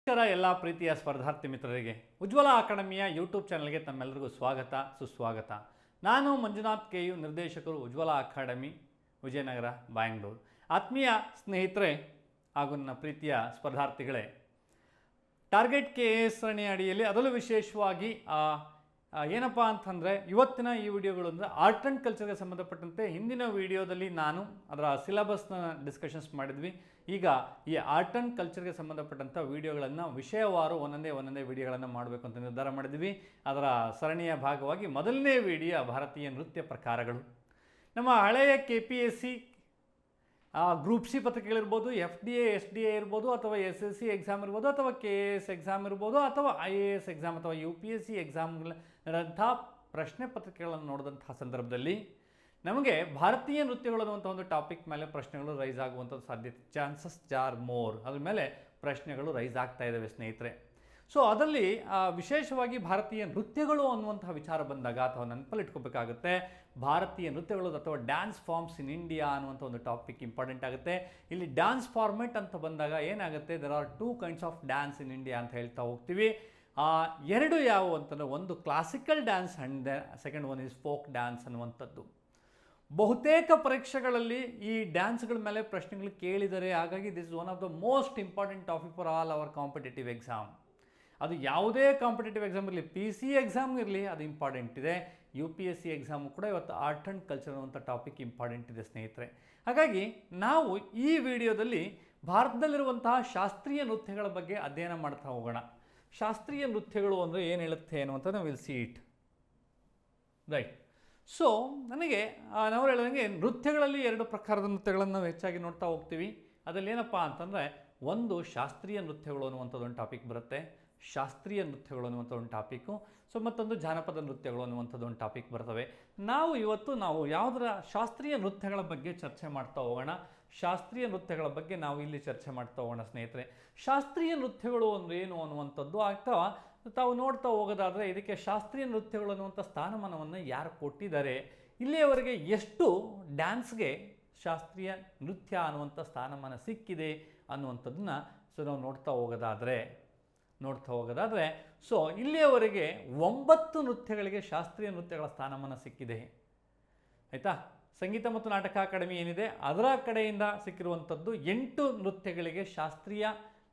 ನಮಸ್ಕಾರ ಎಲ್ಲ ಪ್ರೀತಿಯ ಸ್ಪರ್ಧಾರ್ಥಿ ಮಿತ್ರರಿಗೆ ಉಜ್ವಲ ಅಕಾಡೆಮಿಯ ಯೂಟ್ಯೂಬ್ ಚಾನಲ್ಗೆ ತಮ್ಮೆಲ್ಲರಿಗೂ ಸ್ವಾಗತ ಸುಸ್ವಾಗತ. ನಾನು ಮಂಜುನಾಥ್ ಕೆ ಯು, ನಿರ್ದೇಶಕರು ಉಜ್ವಲ ಅಕಾಡೆಮಿ, ವಿಜಯನಗರ, ಬ್ಯಾಂಗ್ಳೂರು. ಆತ್ಮೀಯ ಸ್ನೇಹಿತರೆ ಹಾಗೂ ನನ್ನ ಪ್ರೀತಿಯ ಸ್ಪರ್ಧಾರ್ಥಿಗಳೇ, ಟಾರ್ಗೆಟ್ KAS ಸರಣಿ ಅಡಿಯಲ್ಲಿ ಅದರಲ್ಲೂ ವಿಶೇಷವಾಗಿ ಏನಪ್ಪ ಅಂತಂದರೆ ಇವತ್ತಿನ ಈ ವಿಡಿಯೋಗಳು ಅಂದರೆ ಆರ್ಟ್ ಆ್ಯಂಡ್ ಕಲ್ಚರ್ಗೆ ಸಂಬಂಧಪಟ್ಟಂತೆ ಹಿಂದಿನ ವಿಡಿಯೋದಲ್ಲಿ ನಾನು ಅದರ ಸಿಲೆಬಸ್ನ ಡಿಸ್ಕಷನ್ಸ್ ಮಾಡಿದ್ವಿ. ಈಗ ಈ ಆರ್ಟ್ ಆ್ಯಂಡ್ ಕಲ್ಚರ್ಗೆ ಸಂಬಂಧಪಟ್ಟಂಥ ವಿಡಿಯೋಗಳನ್ನು ವಿಷಯವಾರು ಒಂದೊಂದೇ ವಿಡಿಯೋಗಳನ್ನು ಮಾಡಬೇಕು ಅಂತ ನಿರ್ಧಾರ ಮಾಡಿದ್ವಿ. ಅದರ ಸರಣಿಯ ಭಾಗವಾಗಿ ಮೊದಲನೇ ವಿಡಿಯೋ ಭಾರತೀಯ ನೃತ್ಯ ಪ್ರಕಾರಗಳು. ನಮ್ಮ ಹಳೆಯ KPSC ಗ್ರೂಪ್ ಸಿ ಪತ್ರಿಕೆಗಳಿರ್ಬೋದು, FDA SDA ಇರ್ಬೋದು, ಅಥವಾ SSC ಎಕ್ಸಾಮ್ ಇರ್ಬೋದು, ಅಥವಾ KAS ಎಕ್ಸಾಮ್ ಇರ್ಬೋದು, ಅಥವಾ IAS ಎಕ್ಸಾಮ್ ಅಥವಾ UPSC ಎಕ್ಸಾಮ್ಗಳಂಥ ಪ್ರಶ್ನೆ ಪತ್ರಿಕೆಗಳನ್ನು ನೋಡಿದಂತಹ ಸಂದರ್ಭದಲ್ಲಿ ನಮಗೆ ಭಾರತೀಯ ನೃತ್ಯಗಳು ಅನ್ನುವಂಥ ಒಂದು ಟಾಪಿಕ್ ಮೇಲೆ ಪ್ರಶ್ನೆಗಳು ರೈಸ್ ಆಗುವಂಥದ್ದು ಸಾಧ್ಯತೆ, ಚಾನ್ಸಸ್ ಆರ್ ಮೋರ್, ಅದ್ರ ಮೇಲೆ ಪ್ರಶ್ನೆಗಳು ರೈಸ್ ಆಗ್ತಾ ಇದ್ದಾವೆ ಸ್ನೇಹಿತರೆ. ಸೊ ಅದರಲ್ಲಿ ವಿಶೇಷವಾಗಿ ಭಾರತೀಯ ನೃತ್ಯಗಳು ಅನ್ನುವಂತಹ ವಿಚಾರ ಬಂದಾಗ ಅಥವಾ ನೆನಪಲ್ಲಿಟ್ಕೋಬೇಕಾಗುತ್ತೆ, ಭಾರತೀಯ ನೃತ್ಯಗಳು ಅಥವಾ ಡ್ಯಾನ್ಸ್ ಫಾರ್ಮ್ಸ್ ಇನ್ ಇಂಡಿಯಾ ಅನ್ನುವಂಥ ಒಂದು ಟಾಪಿಕ್ ಇಂಪಾರ್ಟೆಂಟ್ ಆಗುತ್ತೆ. ಇಲ್ಲಿ ಡ್ಯಾನ್ಸ್ ಫಾರ್ಮೆಟ್ ಅಂತ ಬಂದಾಗ ಏನಾಗುತ್ತೆ, there are 2 kinds of dance in India ಅಂತ ಹೇಳ್ತಾ ಹೋಗ್ತೀವಿ. ಎರಡು ಯಾವುವು ಅಂತಂದರೆ, ಒಂದು classical dance and second one is folk dance ಅನ್ನುವಂಥದ್ದು. ಬಹುತೇಕ ಪರೀಕ್ಷೆಗಳಲ್ಲಿ ಈ ಡ್ಯಾನ್ಸ್ಗಳ ಮೇಲೆ ಪ್ರಶ್ನೆಗಳು ಕೇಳಿದರೆ, ಹಾಗಾಗಿ this is one of the most important topic for all our competitive exam. ಅದು ಯಾವುದೇ ಕಾಂಪಿಟೇಟಿವ್ ಎಕ್ಸಾಮ್ ಇರಲಿ, PC ಎಕ್ಸಾಮ್ ಇರಲಿ, ಅದು ಇಂಪಾರ್ಟೆಂಟ್ ಇದೆ. UPSC ಎಕ್ಸಾಮು ಕೂಡ ಇವತ್ತು ಆರ್ಟ್ ಆ್ಯಂಡ್ ಕಲ್ಚರ್ ಅನ್ನುವಂಥ ಟಾಪಿಕ್ ಇಂಪಾರ್ಟೆಂಟ್ ಇದೆ ಸ್ನೇಹಿತರೆ. ಹಾಗಾಗಿ ನಾವು ಈ ವಿಡಿಯೋದಲ್ಲಿ ಭಾರತದಲ್ಲಿರುವಂತಹ ಶಾಸ್ತ್ರೀಯ ನೃತ್ಯಗಳ ಬಗ್ಗೆ ಅಧ್ಯಯನ ಮಾಡ್ತಾ ಹೋಗೋಣ. ಶಾಸ್ತ್ರೀಯ ನೃತ್ಯಗಳು ಅಂದರೆ ಏನು ಹೇಳುತ್ತೆ ಅನ್ನುವಂಥ ನಾವು will see it right. So ನನಗೆ ನಾವು ಹೇಳಿದಂಗೆ ನೃತ್ಯಗಳಲ್ಲಿ 2 ಪ್ರಕಾರದ ನೃತ್ಯಗಳನ್ನು ನಾವು ಹೆಚ್ಚಾಗಿ ನೋಡ್ತಾ ಹೋಗ್ತೀವಿ. ಅದರಲ್ಲಿ ಏನಪ್ಪ ಅಂತಂದರೆ, ಒಂದು ಶಾಸ್ತ್ರೀಯ ನೃತ್ಯಗಳು ಅನ್ನುವಂಥದ್ದು ಒಂದು ಟಾಪಿಕ್ ಬರುತ್ತೆ, ಶಾಸ್ತ್ರೀಯ ನೃತ್ಯಗಳು ಅನ್ನುವಂಥ ಒಂದು ಟಾಪಿಕ್ಕು. ಸೊ ಮತ್ತೊಂದು ಜಾನಪದ ನೃತ್ಯಗಳು ಅನ್ನುವಂಥದ್ದು ಒಂದು ಟಾಪಿಕ್ ಬರ್ತವೆ. ಇವತ್ತು ನಾವು ಯಾವುದರ ಶಾಸ್ತ್ರೀಯ ನೃತ್ಯಗಳ ಬಗ್ಗೆ ಚರ್ಚೆ ಮಾಡ್ತಾ ಹೋಗೋಣ. ಶಾಸ್ತ್ರೀಯ ನೃತ್ಯಗಳ ಬಗ್ಗೆ ನಾವು ಇಲ್ಲಿ ಚರ್ಚೆ ಮಾಡ್ತಾ ಹೋಗೋಣ ಸ್ನೇಹಿತರೆ. ಶಾಸ್ತ್ರೀಯ ನೃತ್ಯಗಳು ಅಂದರೆ ಏನು ಅನ್ನುವಂಥದ್ದು ಅಥವಾ ತಾವು ನೋಡ್ತಾ ಹೋಗೋದಾದರೆ, ಇದಕ್ಕೆ ಶಾಸ್ತ್ರೀಯ ನೃತ್ಯಗಳು ಅನ್ನುವಂಥ ಸ್ಥಾನಮಾನವನ್ನು ಯಾರು ಕೊಟ್ಟಿದ್ದಾರೆ, ಇಲ್ಲಿಯವರೆಗೆ ಎಷ್ಟು ಡ್ಯಾನ್ಸ್ಗೆ ಶಾಸ್ತ್ರೀಯ ನೃತ್ಯ ಅನ್ನುವಂಥ ಸ್ಥಾನಮಾನ ಸಿಕ್ಕಿದೆ ಅನ್ನುವಂಥದ್ದನ್ನ ನಾವು ನೋಡ್ತಾ ಹೋಗೋದಾದರೆ ಸೊ ಇಲ್ಲಿಯವರೆಗೆ 9 ನೃತ್ಯಗಳಿಗೆ ಶಾಸ್ತ್ರೀಯ ನೃತ್ಯಗಳ ಸ್ಥಾನಮಾನ ಸಿಕ್ಕಿದೆ. ಆಯಿತಾ. ಸಂಗೀತ ಮತ್ತು ನಾಟಕ ಅಕಾಡೆಮಿ ಏನಿದೆ ಅದರ ಕಡೆಯಿಂದ ಸಿಕ್ಕಿರುವಂಥದ್ದು 8 ನೃತ್ಯಗಳಿಗೆ ಶಾಸ್ತ್ರೀಯ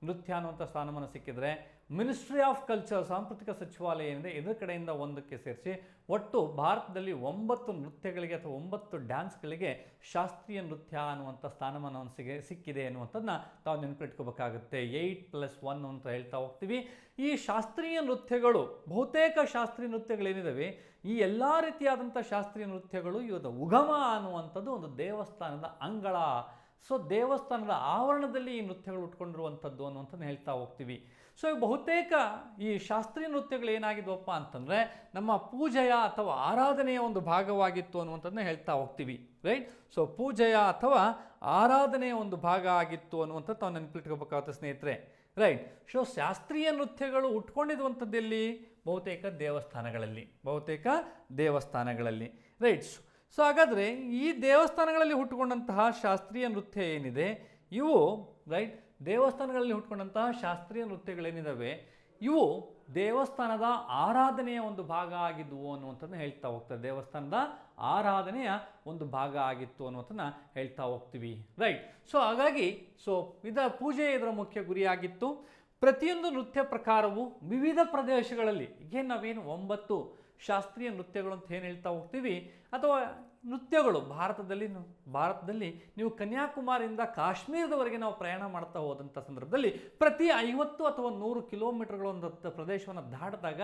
ನೃತ್ಯ ಅನ್ನುವಂಥ ಸ್ಥಾನಮಾನ ಸಿಕ್ಕಿದರೆ, ಮಿನಿಸ್ಟ್ರಿ ಆಫ್ ಕಲ್ಚರ್, ಸಾಂಸ್ಕೃತಿಕ ಸಚಿವಾಲಯ ಏನಿದೆ ಇದರ ಕಡೆಯಿಂದ 1ಕ್ಕೆ ಸೇರಿಸಿ ಒಟ್ಟು ಭಾರತದಲ್ಲಿ 9 ನೃತ್ಯಗಳಿಗೆ ಅಥವಾ 9 ಡ್ಯಾನ್ಸ್ಗಳಿಗೆ ಶಾಸ್ತ್ರೀಯ ನೃತ್ಯ ಅನ್ನುವಂಥ ಸ್ಥಾನಮಾನವನ್ನು ಸಿಕ್ಕಿದೆ ಅನ್ನುವಂಥದ್ದನ್ನ ತಾವು ನೆನಪಿಟ್ಕೋಬೇಕಾಗುತ್ತೆ. 8+1 ಅಂತ ಹೇಳ್ತಾ ಹೋಗ್ತೀವಿ. ಈ ಶಾಸ್ತ್ರೀಯ ನೃತ್ಯಗಳು, ಬಹುತೇಕ ಶಾಸ್ತ್ರೀಯ ನೃತ್ಯಗಳೇನಿದ್ದಾವೆ, ಈ ಎಲ್ಲ ರೀತಿಯಾದಂಥ ಶಾಸ್ತ್ರೀಯ ನೃತ್ಯಗಳು ಇವತ್ತು ಉಗಮ ಅನ್ನುವಂಥದ್ದು ಒಂದು ದೇವಸ್ಥಾನದ ಅಂಗಳ, ಸೊ ದೇವಸ್ಥಾನದ ಆವರಣದಲ್ಲಿ ಈ ನೃತ್ಯಗಳು ಉಟ್ಕೊಂಡಿರುವಂಥದ್ದು ಅನ್ನುವಂಥದ್ದು ಹೇಳ್ತಾ ಹೋಗ್ತೀವಿ. ಸೊ ಬಹುತೇಕ ಈ ಶಾಸ್ತ್ರೀಯ ನೃತ್ಯಗಳು ಏನಾಗಿದ್ವಪ್ಪ ಅಂತಂದರೆ, ನಮ್ಮ ಪೂಜೆಯ ಅಥವಾ ಆರಾಧನೆಯ ಒಂದು ಭಾಗವಾಗಿತ್ತು ಅನ್ನುವಂಥದ್ದನ್ನ ಹೇಳ್ತಾ ಹೋಗ್ತೀವಿ ರೈಟ್. ಸೊ ಪೂಜೆಯ ಅಥವಾ ಆರಾಧನೆಯ ಒಂದು ಭಾಗ ಆಗಿತ್ತು ಅನ್ನುವಂಥದ್ದು ತಾವು ನೆನಪಿಟ್ಕೋಬೇಕಾಗುತ್ತೆ ಸ್ನೇಹಿತರೆ ರೈಟ್. ಸೊ ಶಾಸ್ತ್ರೀಯ ನೃತ್ಯಗಳು ಉಟ್ಕೊಂಡಿರುವಂಥದ್ದಲ್ಲಿ ಬಹುತೇಕ ದೇವಸ್ಥಾನಗಳಲ್ಲಿ ರೈಟ್. ಸೊ ಹಾಗಾದರೆ ಈ ದೇವಸ್ಥಾನಗಳಲ್ಲಿ ಹುಟ್ಟುಕೊಂಡಂತಹ ಶಾಸ್ತ್ರೀಯ ನೃತ್ಯ ಏನಿದೆ, ಇವು ರೈಟ್, ದೇವಸ್ಥಾನಗಳಲ್ಲಿ ಹುಟ್ಕೊಂಡಂತಹ ಶಾಸ್ತ್ರೀಯ ನೃತ್ಯಗಳೇನಿದ್ದಾವೆ ಇವು ದೇವಸ್ಥಾನದ ಆರಾಧನೆಯ ಒಂದು ಭಾಗ ಆಗಿದ್ವು ಅನ್ನುವಂಥದ್ದನ್ನ ಹೇಳ್ತಾ ಹೋಗ್ತಾರೆ. ದೇವಸ್ಥಾನದ ಆರಾಧನೆಯ ಒಂದು ಭಾಗ ಆಗಿತ್ತು ಅನ್ನುವಂಥದ್ದನ್ನ ಹೇಳ್ತಾ ಹೋಗ್ತೀವಿ ರೈಟ್. ಸೊ ಹಾಗಾಗಿ ಪೂಜೆ ಇದರ ಮುಖ್ಯ ಗುರಿಯಾಗಿತ್ತು. ಪ್ರತಿಯೊಂದು ನೃತ್ಯ ಪ್ರಕಾರವು ವಿವಿಧ ಪ್ರದೇಶಗಳಲ್ಲಿ, ಈಗ ನಾವೇನು 9 ಶಾಸ್ತ್ರೀಯ ನೃತ್ಯಗಳು ಅಂತ ಏನು ಹೇಳ್ತಾ ಹೋಗ್ತೀವಿ, ಅಥವಾ ನೃತ್ಯಗಳು ಭಾರತದಲ್ಲಿ ನೀವು ಕನ್ಯಾಕುಮಾರಿಯಿಂದ ಕಾಶ್ಮೀರದವರೆಗೆ ನಾವು ಪ್ರಯಾಣ ಮಾಡ್ತಾ ಹೋದಂಥ ಸಂದರ್ಭದಲ್ಲಿ ಪ್ರತಿ 50 ಅಥವಾ 100 ಕಿಲೋಮೀಟರ್ಗಳ ಒಂದು ಪ್ರದೇಶವನ್ನು ದಾಟಿದಾಗ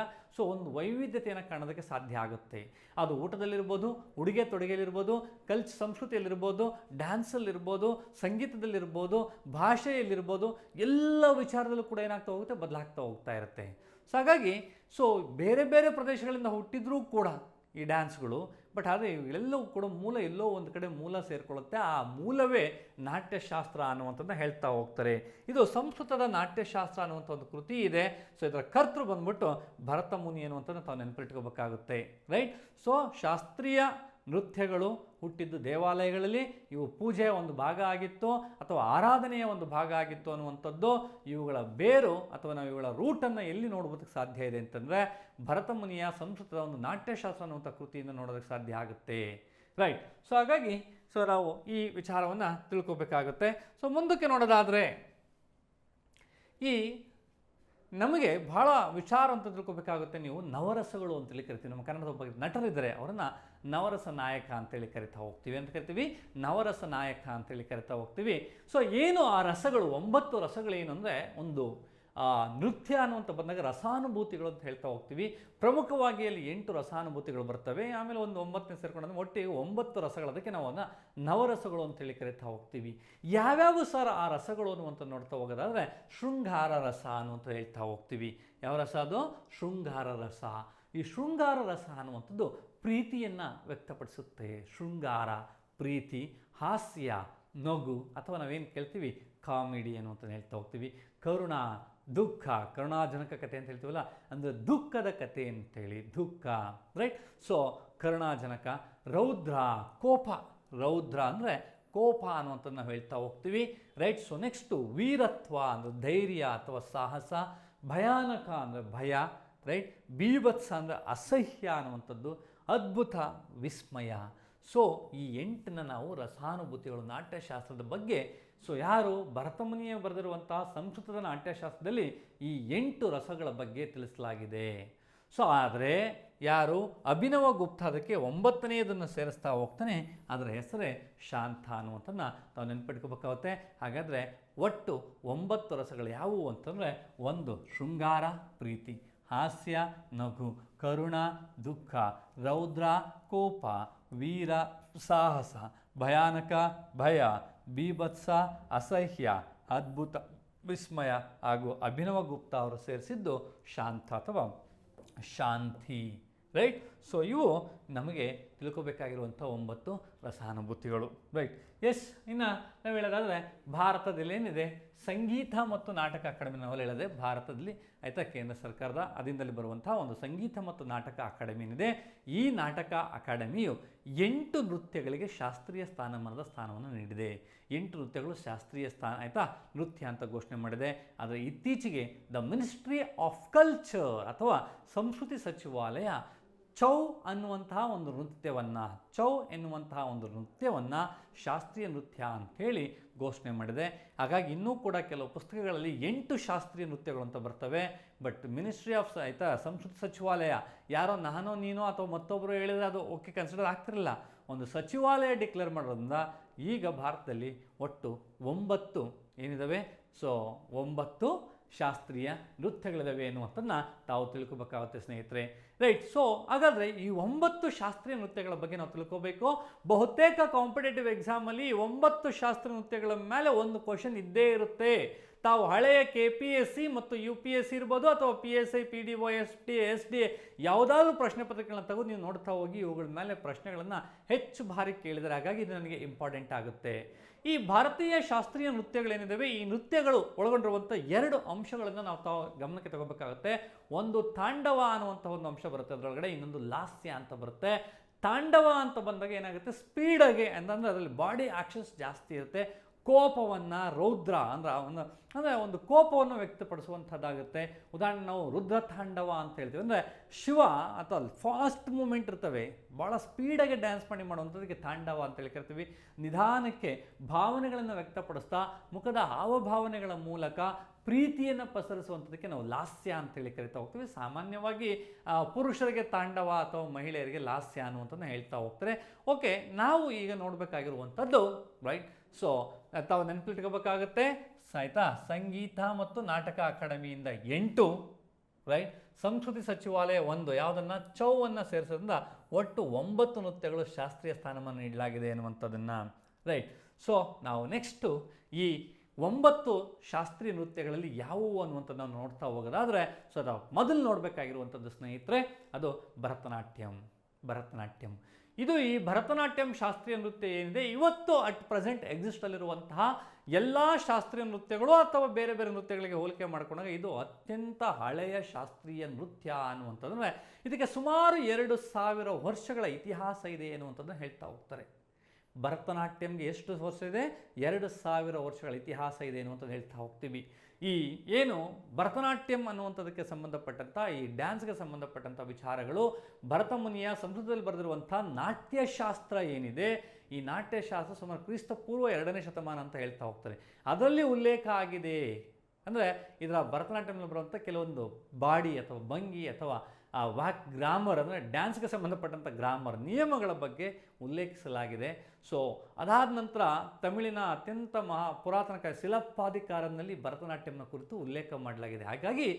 ಒಂದು ವೈವಿಧ್ಯತೆಯನ್ನು ಕಾಣೋದಕ್ಕೆ ಸಾಧ್ಯ ಆಗುತ್ತೆ. ಅದು ಊಟದಲ್ಲಿರ್ಬೋದು, ಉಡುಗೆ ತೊಡುಗೆಯಲ್ಲಿರ್ಬೋದು, ಸಂಸ್ಕೃತಿಯಲ್ಲಿರ್ಬೋದು, ಡ್ಯಾನ್ಸಲ್ಲಿರ್ಬೋದು, ಸಂಗೀತದಲ್ಲಿರ್ಬೋದು, ಭಾಷೆಯಲ್ಲಿರ್ಬೋದು, ಎಲ್ಲ ವಿಚಾರದಲ್ಲೂ ಕೂಡ ಏನಾಗ್ತಾ ಹೋಗುತ್ತೆ, ಬದಲಾಗ್ತಾ ಹೋಗ್ತಾ ಇರುತ್ತೆ. ಸೊ ಹಾಗಾಗಿ ಬೇರೆ ಬೇರೆ ಪ್ರದೇಶಗಳಿಂದ ಹುಟ್ಟಿದ್ರೂ ಕೂಡ ಈ ಡ್ಯಾನ್ಸ್ಗಳು, ಬಟ್ ಆದರೆ ಇವೆಲ್ಲವೂ ಕೂಡ ಎಲ್ಲೋ ಒಂದು ಕಡೆ ಮೂಲ ಸೇರಿಕೊಳ್ಳುತ್ತೆ. ಆ ಮೂಲವೇ ನಾಟ್ಯಶಾಸ್ತ್ರ ಅನ್ನುವಂಥದ್ದನ್ನ ಹೇಳ್ತಾ ಹೋಗ್ತಾರೆ. ಇದು ಸಂಸ್ಕೃತದ ನಾಟ್ಯಶಾಸ್ತ್ರ ಅನ್ನುವಂಥ ಒಂದು ಕೃತಿ ಇದೆ. ಸೊ ಇದರ ಕರ್ತೃ ಬಂದ್ಬಿಟ್ಟು ಭರತ ಮುನಿ ಅನ್ನುವಂಥದ್ದನ್ನ ತಾವು ನೆನಪಿಟ್ಕೋಬೇಕಾಗುತ್ತೆ ರೈಟ್. ಸೊ ಶಾಸ್ತ್ರೀಯ ನೃತ್ಯಗಳು ಹುಟ್ಟಿದ್ದು ದೇವಾಲಯಗಳಲ್ಲಿ, ಇವು ಪೂಜೆಯ ಒಂದು ಭಾಗ ಆಗಿತ್ತು ಅಥವಾ ಆರಾಧನೆಯ ಒಂದು ಭಾಗ ಆಗಿತ್ತು ಅನ್ನುವಂಥದ್ದು ಇವುಗಳ ಬೇರು ಅಥವಾ ನಾವು ಇವುಗಳ ರೂಟನ್ನು ಎಲ್ಲಿ ನೋಡೋದಕ್ಕೆ ಸಾಧ್ಯ ಇದೆ ಅಂತಂದರೆ ಭರತ ಮುನಿಯ ಸಂಸ್ಕೃತದ ಒಂದು ನಾಟ್ಯಶಾಸ್ತ್ರ ಅನ್ನುವಂಥ ಕೃತಿಯಿಂದ ನೋಡೋದಕ್ಕೆ ಸಾಧ್ಯ ಆಗುತ್ತೆ. ರೈಟ್. ಸೊ ಹಾಗಾಗಿ ನಾವು ಈ ವಿಚಾರವನ್ನು ತಿಳ್ಕೊಬೇಕಾಗುತ್ತೆ. ಸೊ ಮುಂದಕ್ಕೆ ನೋಡೋದಾದರೆ ಈ ನಮಗೆ ಬಹಳ ವಿಚಾರ ಅಂತ ತಿಳ್ಕೊಬೇಕಾಗುತ್ತೆ. ನೀವು ನವರಸಗಳು ಅಂತೇಳಿ ಕರಿತೀವಿ. ನಮ್ಮ ಕನ್ನಡದ ಒಬ್ಬ ನಟರಿದ್ದಾರೆ, ಅವರನ್ನು ನವರಸ ನಾಯಕ ಅಂತೇಳಿ ಕರಿತಾ ಹೋಗ್ತೀವಿ. ಅಂತ ಕರಿತೀವಿ ನವರಸ ನಾಯಕ ಅಂತೇಳಿ ಕರಿತಾ ಹೋಗ್ತೀವಿ. ಸೊ ಏನು ಆ ರಸಗಳು, 9 ರಸಗಳೇನು ಅಂದರೆ, ಒಂದು ನೃತ್ಯ ಅನ್ನುವಂಥ ಬಂದಾಗ ರಸಾನುಭೂತಿಗಳು ಅಂತ ಹೇಳ್ತಾ ಹೋಗ್ತೀವಿ. ಪ್ರಮುಖವಾಗಿ ಅಲ್ಲಿ 8 ರಸಾನುಭೂತಿಗಳು ಬರ್ತವೆ. ಆಮೇಲೆ ಒಂದು 9ನೇ ಸೇರ್ಕೊಂಡ್ರೆ ಒಟ್ಟಿಗೆ 9 ರಸಗಳು. ಅದಕ್ಕೆ ನಾವು ಅದನ್ನು ನವರಸಗಳು ಅಂತೇಳಿ ಕರಿತಾ ಹೋಗ್ತೀವಿ. ಯಾವ್ಯಾವ ಸರ್ ಆ ರಸಗಳು ಅನ್ನುವಂಥ ನೋಡ್ತಾ ಹೋಗೋದಾದರೆ ಶೃಂಗಾರ ರಸ ಅನ್ನುವಂಥ ಹೇಳ್ತಾ ಹೋಗ್ತೀವಿ. ಯಾವ ರಸ ಅದು? ಶೃಂಗಾರ ರಸ. ಈ ಶೃಂಗಾರ ರಸ ಅನ್ನುವಂಥದ್ದು ಪ್ರೀತಿಯನ್ನು ವ್ಯಕ್ತಪಡಿಸುತ್ತೆ. ಶೃಂಗಾರ, ಪ್ರೀತಿ, ಹಾಸ್ಯ, ನಗು ಅಥವಾ ನಾವೇನು ಕೇಳ್ತೀವಿ ಕಾಮಿಡಿ ಅನ್ನುವಂಥ ಹೇಳ್ತಾ ಹೋಗ್ತೀವಿ. ಕರುಣ, ದುಃಖ, ಕರುಣಾಜನಕ ಕಥೆ ಅಂತ ಹೇಳ್ತೀವಲ್ಲ, ಅಂದರೆ ದುಃಖದ ಕಥೆ ಅಂತೇಳಿ, ದುಃಖ. ರೈಟ್. ಸೊ ಕರುಣಾಜನಕ. ರೌದ್ರ, ಕೋಪ. ರೌದ್ರ ಅಂದರೆ ಕೋಪ ಅನ್ನುವಂಥದ್ದು ನಾವು ಹೇಳ್ತಾ ಹೋಗ್ತೀವಿ. ರೈಟ್. ಸೊ ನೆಕ್ಸ್ಟು ವೀರತ್ವ ಅಂದರೆ ಧೈರ್ಯ ಅಥವಾ ಸಾಹಸ. ಭಯಾನಕ ಅಂದರೆ ಭಯ. ರೈಟ್. ಬೀಭತ್ಸ ಅಂದರೆ ಅಸಹ್ಯ ಅನ್ನುವಂಥದ್ದು. ಅದ್ಭುತ, ವಿಸ್ಮಯ. ಸೊ ಈ 8 ನಾವು ರಸಾನುಭೂತಿಗಳು ನಾಟ್ಯಶಾಸ್ತ್ರದ ಬಗ್ಗೆ. ಸೊ ಯಾರು ಭರತಮುನಿಯ ಬರೆದಿರುವಂತಹ ಸಂಸ್ಕೃತದ ನಾಟ್ಯಶಾಸ್ತ್ರದಲ್ಲಿ ಈ 8 ರಸಗಳ ಬಗ್ಗೆ ತಿಳಿಸಲಾಗಿದೆ. ಸೊ ಆದರೆ ಯಾರು ಅಭಿನವ ಗುಪ್ತ ಅದಕ್ಕೆ 9ನೇದನ್ನು ಸೇರಿಸ್ತಾ ಹೋಗ್ತಾನೆ. ಅದರ ಹೆಸರೇ ಶಾಂತ ಅನ್ನುವಂಥದ್ದನ್ನ ನಾವು ನೆನ್ಪಿಟ್ಕೋಬೇಕಾಗುತ್ತೆ. ಹಾಗಾದರೆ ಒಟ್ಟು 9 ರಸಗಳು ಯಾವುವು ಅಂತಂದರೆ, 1 ಶೃಂಗಾರ, ಪ್ರೀತಿ, ಹಾಸ್ಯ, ನಗು, ಕರುಣ, ದುಃಖ, ರೌದ್ರ, ಕೋಪ, ವೀರ, ಸಾಹಸ, ಭಯಾನಕ, ಭಯ, ಬೀಭತ್ಸ, ಅಸಹ್ಯ, ಅದ್ಭುತ, ವಿಸ್ಮಯ ಹಾಗೂ ಅಭಿನವ ಗುಪ್ತ ಅವರು ಸೇರಿಸಿದ್ದು ಶಾಂತ ಅಥವಾ ಶಾಂತಿ. ರೈಟ್. ಸೊ ಇವು ನಮಗೆ ತಿಳ್ಕೊಬೇಕಾಗಿರುವಂಥ 9 ರಸಾನುಭೂತಿಗಳು. ರೈಟ್. ಎಸ್. ಇನ್ನು ನಾವು ಹೇಳೋದಾದರೆ ಭಾರತದಲ್ಲಿ ಏನಿದೆ, ಸಂಗೀತ ಮತ್ತು ನಾಟಕ ಅಕಾಡೆಮಿ ನಾವೆಲ್ಲ ಹೇಳಿದೆ ಭಾರತದಲ್ಲಿ, ಆಯಿತಾ, ಕೇಂದ್ರ ಸರ್ಕಾರದ ಅಧೀನದಲ್ಲಿ ಬರುವಂಥ ಒಂದು ಸಂಗೀತ ಮತ್ತು ನಾಟಕ ಅಕಾಡೆಮಿ ಏನಿದೆ. ಈ ನಾಟಕ ಅಕಾಡೆಮಿಯು 8 ನೃತ್ಯಗಳಿಗೆ ಶಾಸ್ತ್ರೀಯ ಸ್ಥಾನವನ್ನು ನೀಡಿದೆ. 8 ನೃತ್ಯಗಳು ಶಾಸ್ತ್ರೀಯ ಸ್ಥಾನ, ಆಯಿತಾ, ನೃತ್ಯ ಅಂತ ಘೋಷಣೆ ಮಾಡಿದೆ. ಆದರೆ ಇತ್ತೀಚೆಗೆ ದ ಮಿನಿಸ್ಟ್ರಿ ಆಫ್ ಕಲ್ಚರ್ ಅಥವಾ ಸಂಸ್ಕೃತಿ ಸಚಿವಾಲಯ ಚೌ ಅನ್ನುವಂತಹ ಒಂದು ನೃತ್ಯವನ್ನು ಶಾಸ್ತ್ರೀಯ ನೃತ್ಯ ಅಂಥೇಳಿ ಘೋಷಣೆ ಮಾಡಿದೆ. ಹಾಗಾಗಿ ಇನ್ನೂ ಕೂಡ ಕೆಲವು ಪುಸ್ತಕಗಳಲ್ಲಿ 8 ಶಾಸ್ತ್ರೀಯ ನೃತ್ಯಗಳು ಅಂತ ಬರ್ತವೆ. ಬಟ್ ಮಿನಿಸ್ಟ್ರಿ ಆಫ್, ಆಯಿತಾ, ಸಂಸ್ಕೃತಿ ಸಚಿವಾಲಯ, ಯಾರೋ ನಾನೋ ನೀನೋ ಅಥವಾ ಮತ್ತೊಬ್ಬರು ಹೇಳಿದರೆ ಅದು ಓಕೆ ಕನ್ಸಿಡರ್ ಆಗ್ತಿರಲಿಲ್ಲ. ಒಂದು ಸಚಿವಾಲಯ ಡಿಕ್ಲೇರ್ ಮಾಡೋದ್ರಿಂದ ಈಗ ಭಾರತದಲ್ಲಿ ಒಟ್ಟು 9 ಏನಿದ್ದಾವೆ. ಸೊ 9 ಶಾಸ್ತ್ರೀಯ ನೃತ್ಯಗಳಿದ್ದಾವೆ ಎನ್ನುವಂಥದ್ದನ್ನ ತಾವು ತಿಳ್ಕೊಬೇಕಾಗುತ್ತೆ ಸ್ನೇಹಿತರೆ. ರೈಟ್. ಸೊ ಹಾಗಾದರೆ ಈ 9 ಶಾಸ್ತ್ರೀಯ ನೃತ್ಯಗಳ ಬಗ್ಗೆ ನಾವು ತಿಳ್ಕೋಬೇಕು. ಬಹುತೇಕ ಕಾಂಪಿಟೇಟಿವ್ ಎಕ್ಸಾಮಲ್ಲಿ 9 ಶಾಸ್ತ್ರೀಯ ನೃತ್ಯಗಳ ಮೇಲೆ ಒಂದು ಕ್ವಶನ್ ಇದ್ದೇ ಇರುತ್ತೆ. ತಾವು ಹಳೆಯ KPSC ಮತ್ತು UPSC ಇರ್ಬೋದು ಅಥವಾ PSI, PDO, SD ಯಾವುದಾದ್ರೂ ಪ್ರಶ್ನೆ ಪತ್ರಿಕೆಗಳನ್ನ ತೆಗೆದು ನೀವು ನೋಡ್ತಾ ಹೋಗಿ ಇವುಗಳ ಮೇಲೆ ಪ್ರಶ್ನೆಗಳನ್ನು ಹೆಚ್ಚು ಬಾರಿ ಕೇಳಿದರೆ, ಹಾಗಾಗಿ ಇದು ನನಗೆ ಇಂಪಾರ್ಟೆಂಟ್ ಆಗುತ್ತೆ. ಈ ಭಾರತೀಯ ಶಾಸ್ತ್ರೀಯ ನೃತ್ಯಗಳೇನಿದ್ದಾವೆ, ಈ ನೃತ್ಯಗಳು ಒಳಗೊಂಡಿರುವಂಥ 2 ಅಂಶಗಳನ್ನು ನಾವು ಗಮನಕ್ಕೆ ತಗೋಬೇಕಾಗುತ್ತೆ. ಒಂದು ತಾಂಡವ ಅನ್ನುವಂಥ ಒಂದು ಅಂಶ ಬರುತ್ತೆ ಅದರೊಳಗಡೆ, ಇನ್ನೊಂದು ಲಾಸ್ಯ ಅಂತ ಬರುತ್ತೆ. ತಾಂಡವ ಅಂತ ಬಂದಾಗ ಏನಾಗುತ್ತೆ, ಸ್ಪೀಡಾಗಿ ಅಂತಂದರೆ ಅದರಲ್ಲಿ ಬಾಡಿ ಆಕ್ಷನ್ಸ್ ಜಾಸ್ತಿ ಇರುತ್ತೆ. ಕೋಪವನ್ನು, ರೌದ್ರ ಅಂದರೆ ಒಂದು ಕೋಪವನ್ನು ವ್ಯಕ್ತಪಡಿಸುವಂಥದ್ದಾಗುತ್ತೆ. ಉದಾಹರಣೆ ನಾವು ರುದ್ರ ತಾಂಡವ ಅಂತ ಹೇಳ್ತೀವಿ. ಅಂದರೆ ಶಿವ ಅಥವಾ ಫಾಸ್ಟ್ ಮೂಮೆಂಟ್ ಇರ್ತವೆ, ಭಾಳ ಸ್ಪೀಡಾಗಿ ಡ್ಯಾನ್ಸ್ ಮಾಡುವಂಥದ್ದಕ್ಕೆ ತಾಂಡವ ಅಂತೇಳಿ ಕರಿತೀವಿ. ನಿಧಾನಕ್ಕೆ ಭಾವನೆಗಳನ್ನು ವ್ಯಕ್ತಪಡಿಸ್ತಾ ಮುಖದ ಹಾವಭಾವನೆಗಳ ಮೂಲಕ ಪ್ರೀತಿಯನ್ನು ಪಸರಿಸುವಂಥದ್ದಕ್ಕೆ ನಾವು ಲಾಸ್ಯ ಅಂತೇಳಿ ಕರಿತಾ ಹೋಗ್ತೀವಿ. ಸಾಮಾನ್ಯವಾಗಿ ಪುರುಷರಿಗೆ ತಾಂಡವ ಅಥವಾ ಮಹಿಳೆಯರಿಗೆ ಲಾಸ್ಯ ಅನ್ನುವಂಥದ್ದನ್ನ ಹೇಳ್ತಾ ಹೋಗ್ತಾರೆ. ಓಕೆ, ನಾವು ಈಗ ನೋಡಬೇಕಾಗಿರುವಂಥದ್ದು, ರೈಟ್. ಸೊ ತಾವು ನೆನಪಿಟ್ಕೋಬೇಕಾಗುತ್ತೆ, ಆಯಿತಾ, ಸಂಗೀತ ಮತ್ತು ನಾಟಕ ಅಕಾಡೆಮಿಯಿಂದ 8, ರೈಟ್, ಸಂಸ್ಕೃತಿ ಸಚಿವಾಲಯ 1, ಯಾವುದನ್ನು ಚೌವನ್ನು ಸೇರಿಸೋದ್ರಿಂದ ಒಟ್ಟು 9 ನೃತ್ಯಗಳು ಶಾಸ್ತ್ರೀಯ ಸ್ಥಾನಮಾನ ನೀಡಲಾಗಿದೆ ಎನ್ನುವಂಥದ್ದನ್ನು. ರೈಟ್. ಸೊ ನಾವು ನೆಕ್ಸ್ಟು ಈ 9 ಶಾಸ್ತ್ರೀಯ ನೃತ್ಯಗಳಲ್ಲಿ ಯಾವುವು ಅನ್ನುವಂಥದ್ದು ನಾವು ನೋಡ್ತಾ ಹೋಗೋದಾದರೆ, ಸೊ ನಾವು ಮೊದಲು ನೋಡಬೇಕಾಗಿರುವಂಥದ್ದು ಸ್ನೇಹಿತರೆ, ಅದು ಭರತನಾಟ್ಯಂ. ಇದು ಈ ಭರತನಾಟ್ಯಂ ಶಾಸ್ತ್ರೀಯ ನೃತ್ಯ ಏನಿದೆ ಇವತ್ತು ಅಟ್ ಪ್ರೆಸೆಂಟ್ ಎಕ್ಸಿಸ್ಟಲ್ಲಿರುವಂತಹ ಎಲ್ಲ ಶಾಸ್ತ್ರೀಯ ನೃತ್ಯಗಳು ಅಥವಾ ಬೇರೆ ಬೇರೆ ನೃತ್ಯಗಳಿಗೆ ಹೋಲಿಕೆ ಮಾಡಿಕೊಂಡಾಗ ಇದು ಅತ್ಯಂತ ಹಳೆಯ ಶಾಸ್ತ್ರೀಯ ನೃತ್ಯ ಅನ್ನುವಂಥದ್ದು. ಇದಕ್ಕೆ ಸುಮಾರು 2000 ವರ್ಷಗಳ ಇತಿಹಾಸ ಇದೆ ಎನ್ನುವಂಥದ್ದನ್ನು ಹೇಳ್ತಾ ಹೋಗ್ತಾರೆ. ಭರತನಾಟ್ಯಂಗೆ ಎಷ್ಟು ವರ್ಷ ಇದೆ? 2000 ವರ್ಷಗಳ ಇತಿಹಾಸ ಇದೆ ಅನ್ನುವಂಥದ್ದು ಹೇಳ್ತಾ ಹೋಗ್ತೀವಿ. ಈ ಏನು ಭರತನಾಟ್ಯಂ ಅನ್ನುವಂಥದ್ದಕ್ಕೆ ಸಂಬಂಧಪಟ್ಟಂಥ ಈ ಡ್ಯಾನ್ಸ್ಗೆ ಸಂಬಂಧಪಟ್ಟಂಥ ವಿಚಾರಗಳು ಭರತ ಮುನಿಯ ಸಂಸ್ಕೃತದಲ್ಲಿ ಬರೆದಿರುವಂಥ ನಾಟ್ಯಶಾಸ್ತ್ರ ಏನಿದೆ, ಈ ನಾಟ್ಯಶಾಸ್ತ್ರ ಸುಮಾರು ಕ್ರಿಸ್ತ ಪೂರ್ವ 2ನೇ ಶತಮಾನ ಅಂತ ಹೇಳ್ತಾ ಹೋಗ್ತಾರೆ. ಅದರಲ್ಲಿ ಉಲ್ಲೇಖ ಆಗಿದೆ. ಅಂದರೆ ಇದರ ಭರತನಾಟ್ಯಂನಲ್ಲಿ ಬರುವಂಥ ಕೆಲವೊಂದು ಬಾಡಿ ಅಥವಾ ಭಂಗಿ ಅಥವಾ ವಾಕ್ ಗ್ರಾಮರ್, ಅಂದರೆ ಡ್ಯಾನ್ಸ್ಗೆ ಸಂಬಂಧಪಟ್ಟಂಥ ಗ್ರಾಮರ್ ನಿಯಮಗಳ ಬಗ್ಗೆ ಉಲ್ಲೇಖಿಸಲಾಗಿದೆ. ಸೊ ಅದಾದ ನಂತರ ತಮಿಳಿನ ಅತ್ಯಂತ ಪುರಾತನ ಶಿಲಪ್ಪಾಧಿಕಾರನಲ್ಲಿ ಭರತನಾಟ್ಯಂನ ಕುರಿತು ಉಲ್ಲೇಖ ಮಾಡಲಾಗಿದೆ. ಹಾಗಾಗಿ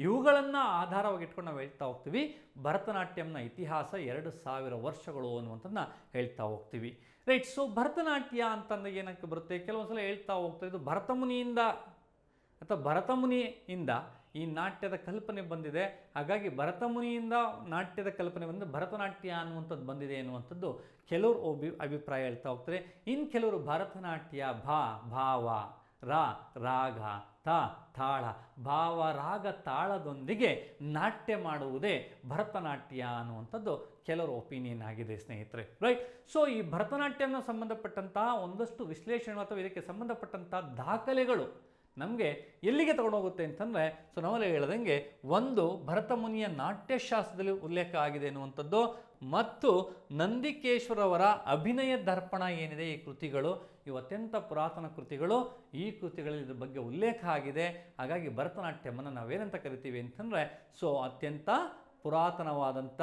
ಇವುಗಳನ್ನು ಆಧಾರವಾಗಿಟ್ಕೊಂಡು ನಾವು ಹೇಳ್ತಾ ಹೋಗ್ತೀವಿ ಭರತನಾಟ್ಯಂನ ಇತಿಹಾಸ 2000 ವರ್ಷಗಳು ಅನ್ನುವಂಥದ್ದನ್ನ ಹೇಳ್ತಾ ಹೋಗ್ತೀವಿ. ರೈಟ್. ಸೊ ಭರತನಾಟ್ಯ ಅಂತಂದ್ರೆ ಏನಕ್ಕೆ ಬರುತ್ತೆ? ಕೆಲವೊಂದು ಸಲ ಹೇಳ್ತಾ ಹೋಗ್ತಾ ಇದು ಭರತಮುನಿಯಿಂದ ಅಥವಾ ಭರತಮುನಿಯಿಂದ ಈ ನಾಟ್ಯದ ಕಲ್ಪನೆ ಬಂದಿದೆ. ಹಾಗಾಗಿ ಭರತಮುನಿಯಿಂದ ನಾಟ್ಯದ ಕಲ್ಪನೆ ಬಂದು ಭರತನಾಟ್ಯ ಅನ್ನುವಂಥದ್ದು ಬಂದಿದೆ ಎನ್ನುವಂಥದ್ದು ಕೆಲವರು ಅಭಿಪ್ರಾಯ ಹೇಳ್ತಾ ಹೋಗ್ತಾರೆ. ಇನ್ನು ಕೆಲವರು ಭರತನಾಟ್ಯ ಭಾವ, ರಾಗ, ತಾಳ, ಭಾವ ರಾಗ ತಾಳದೊಂದಿಗೆ ನಾಟ್ಯ ಮಾಡುವುದೇ ಭರತನಾಟ್ಯ ಅನ್ನುವಂಥದ್ದು ಕೆಲವರು ಒಪಿನಿಯನ್ ಆಗಿದೆ ಸ್ನೇಹಿತರೆ. ರೈಟ್. ಸೊ ಈ ಭರತನಾಟ್ಯಂನ ಸಂಬಂಧಪಟ್ಟಂತಹ ಒಂದಷ್ಟು ವಿಶ್ಲೇಷಣೆ ಅಥವಾ ಇದಕ್ಕೆ ಸಂಬಂಧಪಟ್ಟಂಥ ದಾಖಲೆಗಳು ನಮಗೆ ಎಲ್ಲಿಗೆ ತಗೊಂಡೋಗುತ್ತೆ ಅಂತಂದರೆ, ಸೊ ನಾವಲ್ಲೇ ಹೇಳ್ದಂಗೆ ಒಂದು ಭರತ ಮುನಿಯ ನಾಟ್ಯಶಾಸ್ತ್ರದಲ್ಲಿ ಉಲ್ಲೇಖ ಆಗಿದೆ ಎನ್ನುವಂಥದ್ದು ಮತ್ತು ನಂದಿಕೇಶ್ವರವರ ಅಭಿನಯ ದರ್ಪಣ ಏನಿದೆ, ಈ ಕೃತಿಗಳು ಇವು ಅತ್ಯಂತ ಪುರಾತನ ಕೃತಿಗಳು. ಈ ಕೃತಿಗಳಲ್ಲಿ ಇದ್ರ ಬಗ್ಗೆ ಉಲ್ಲೇಖ ಆಗಿದೆ. ಹಾಗಾಗಿ ಭರತನಾಟ್ಯಮನ್ನು ನಾವೇನಂತ ಕರಿತೀವಿ ಅಂತಂದರೆ, ಸೊ ಅತ್ಯಂತ ಪುರಾತನವಾದಂಥ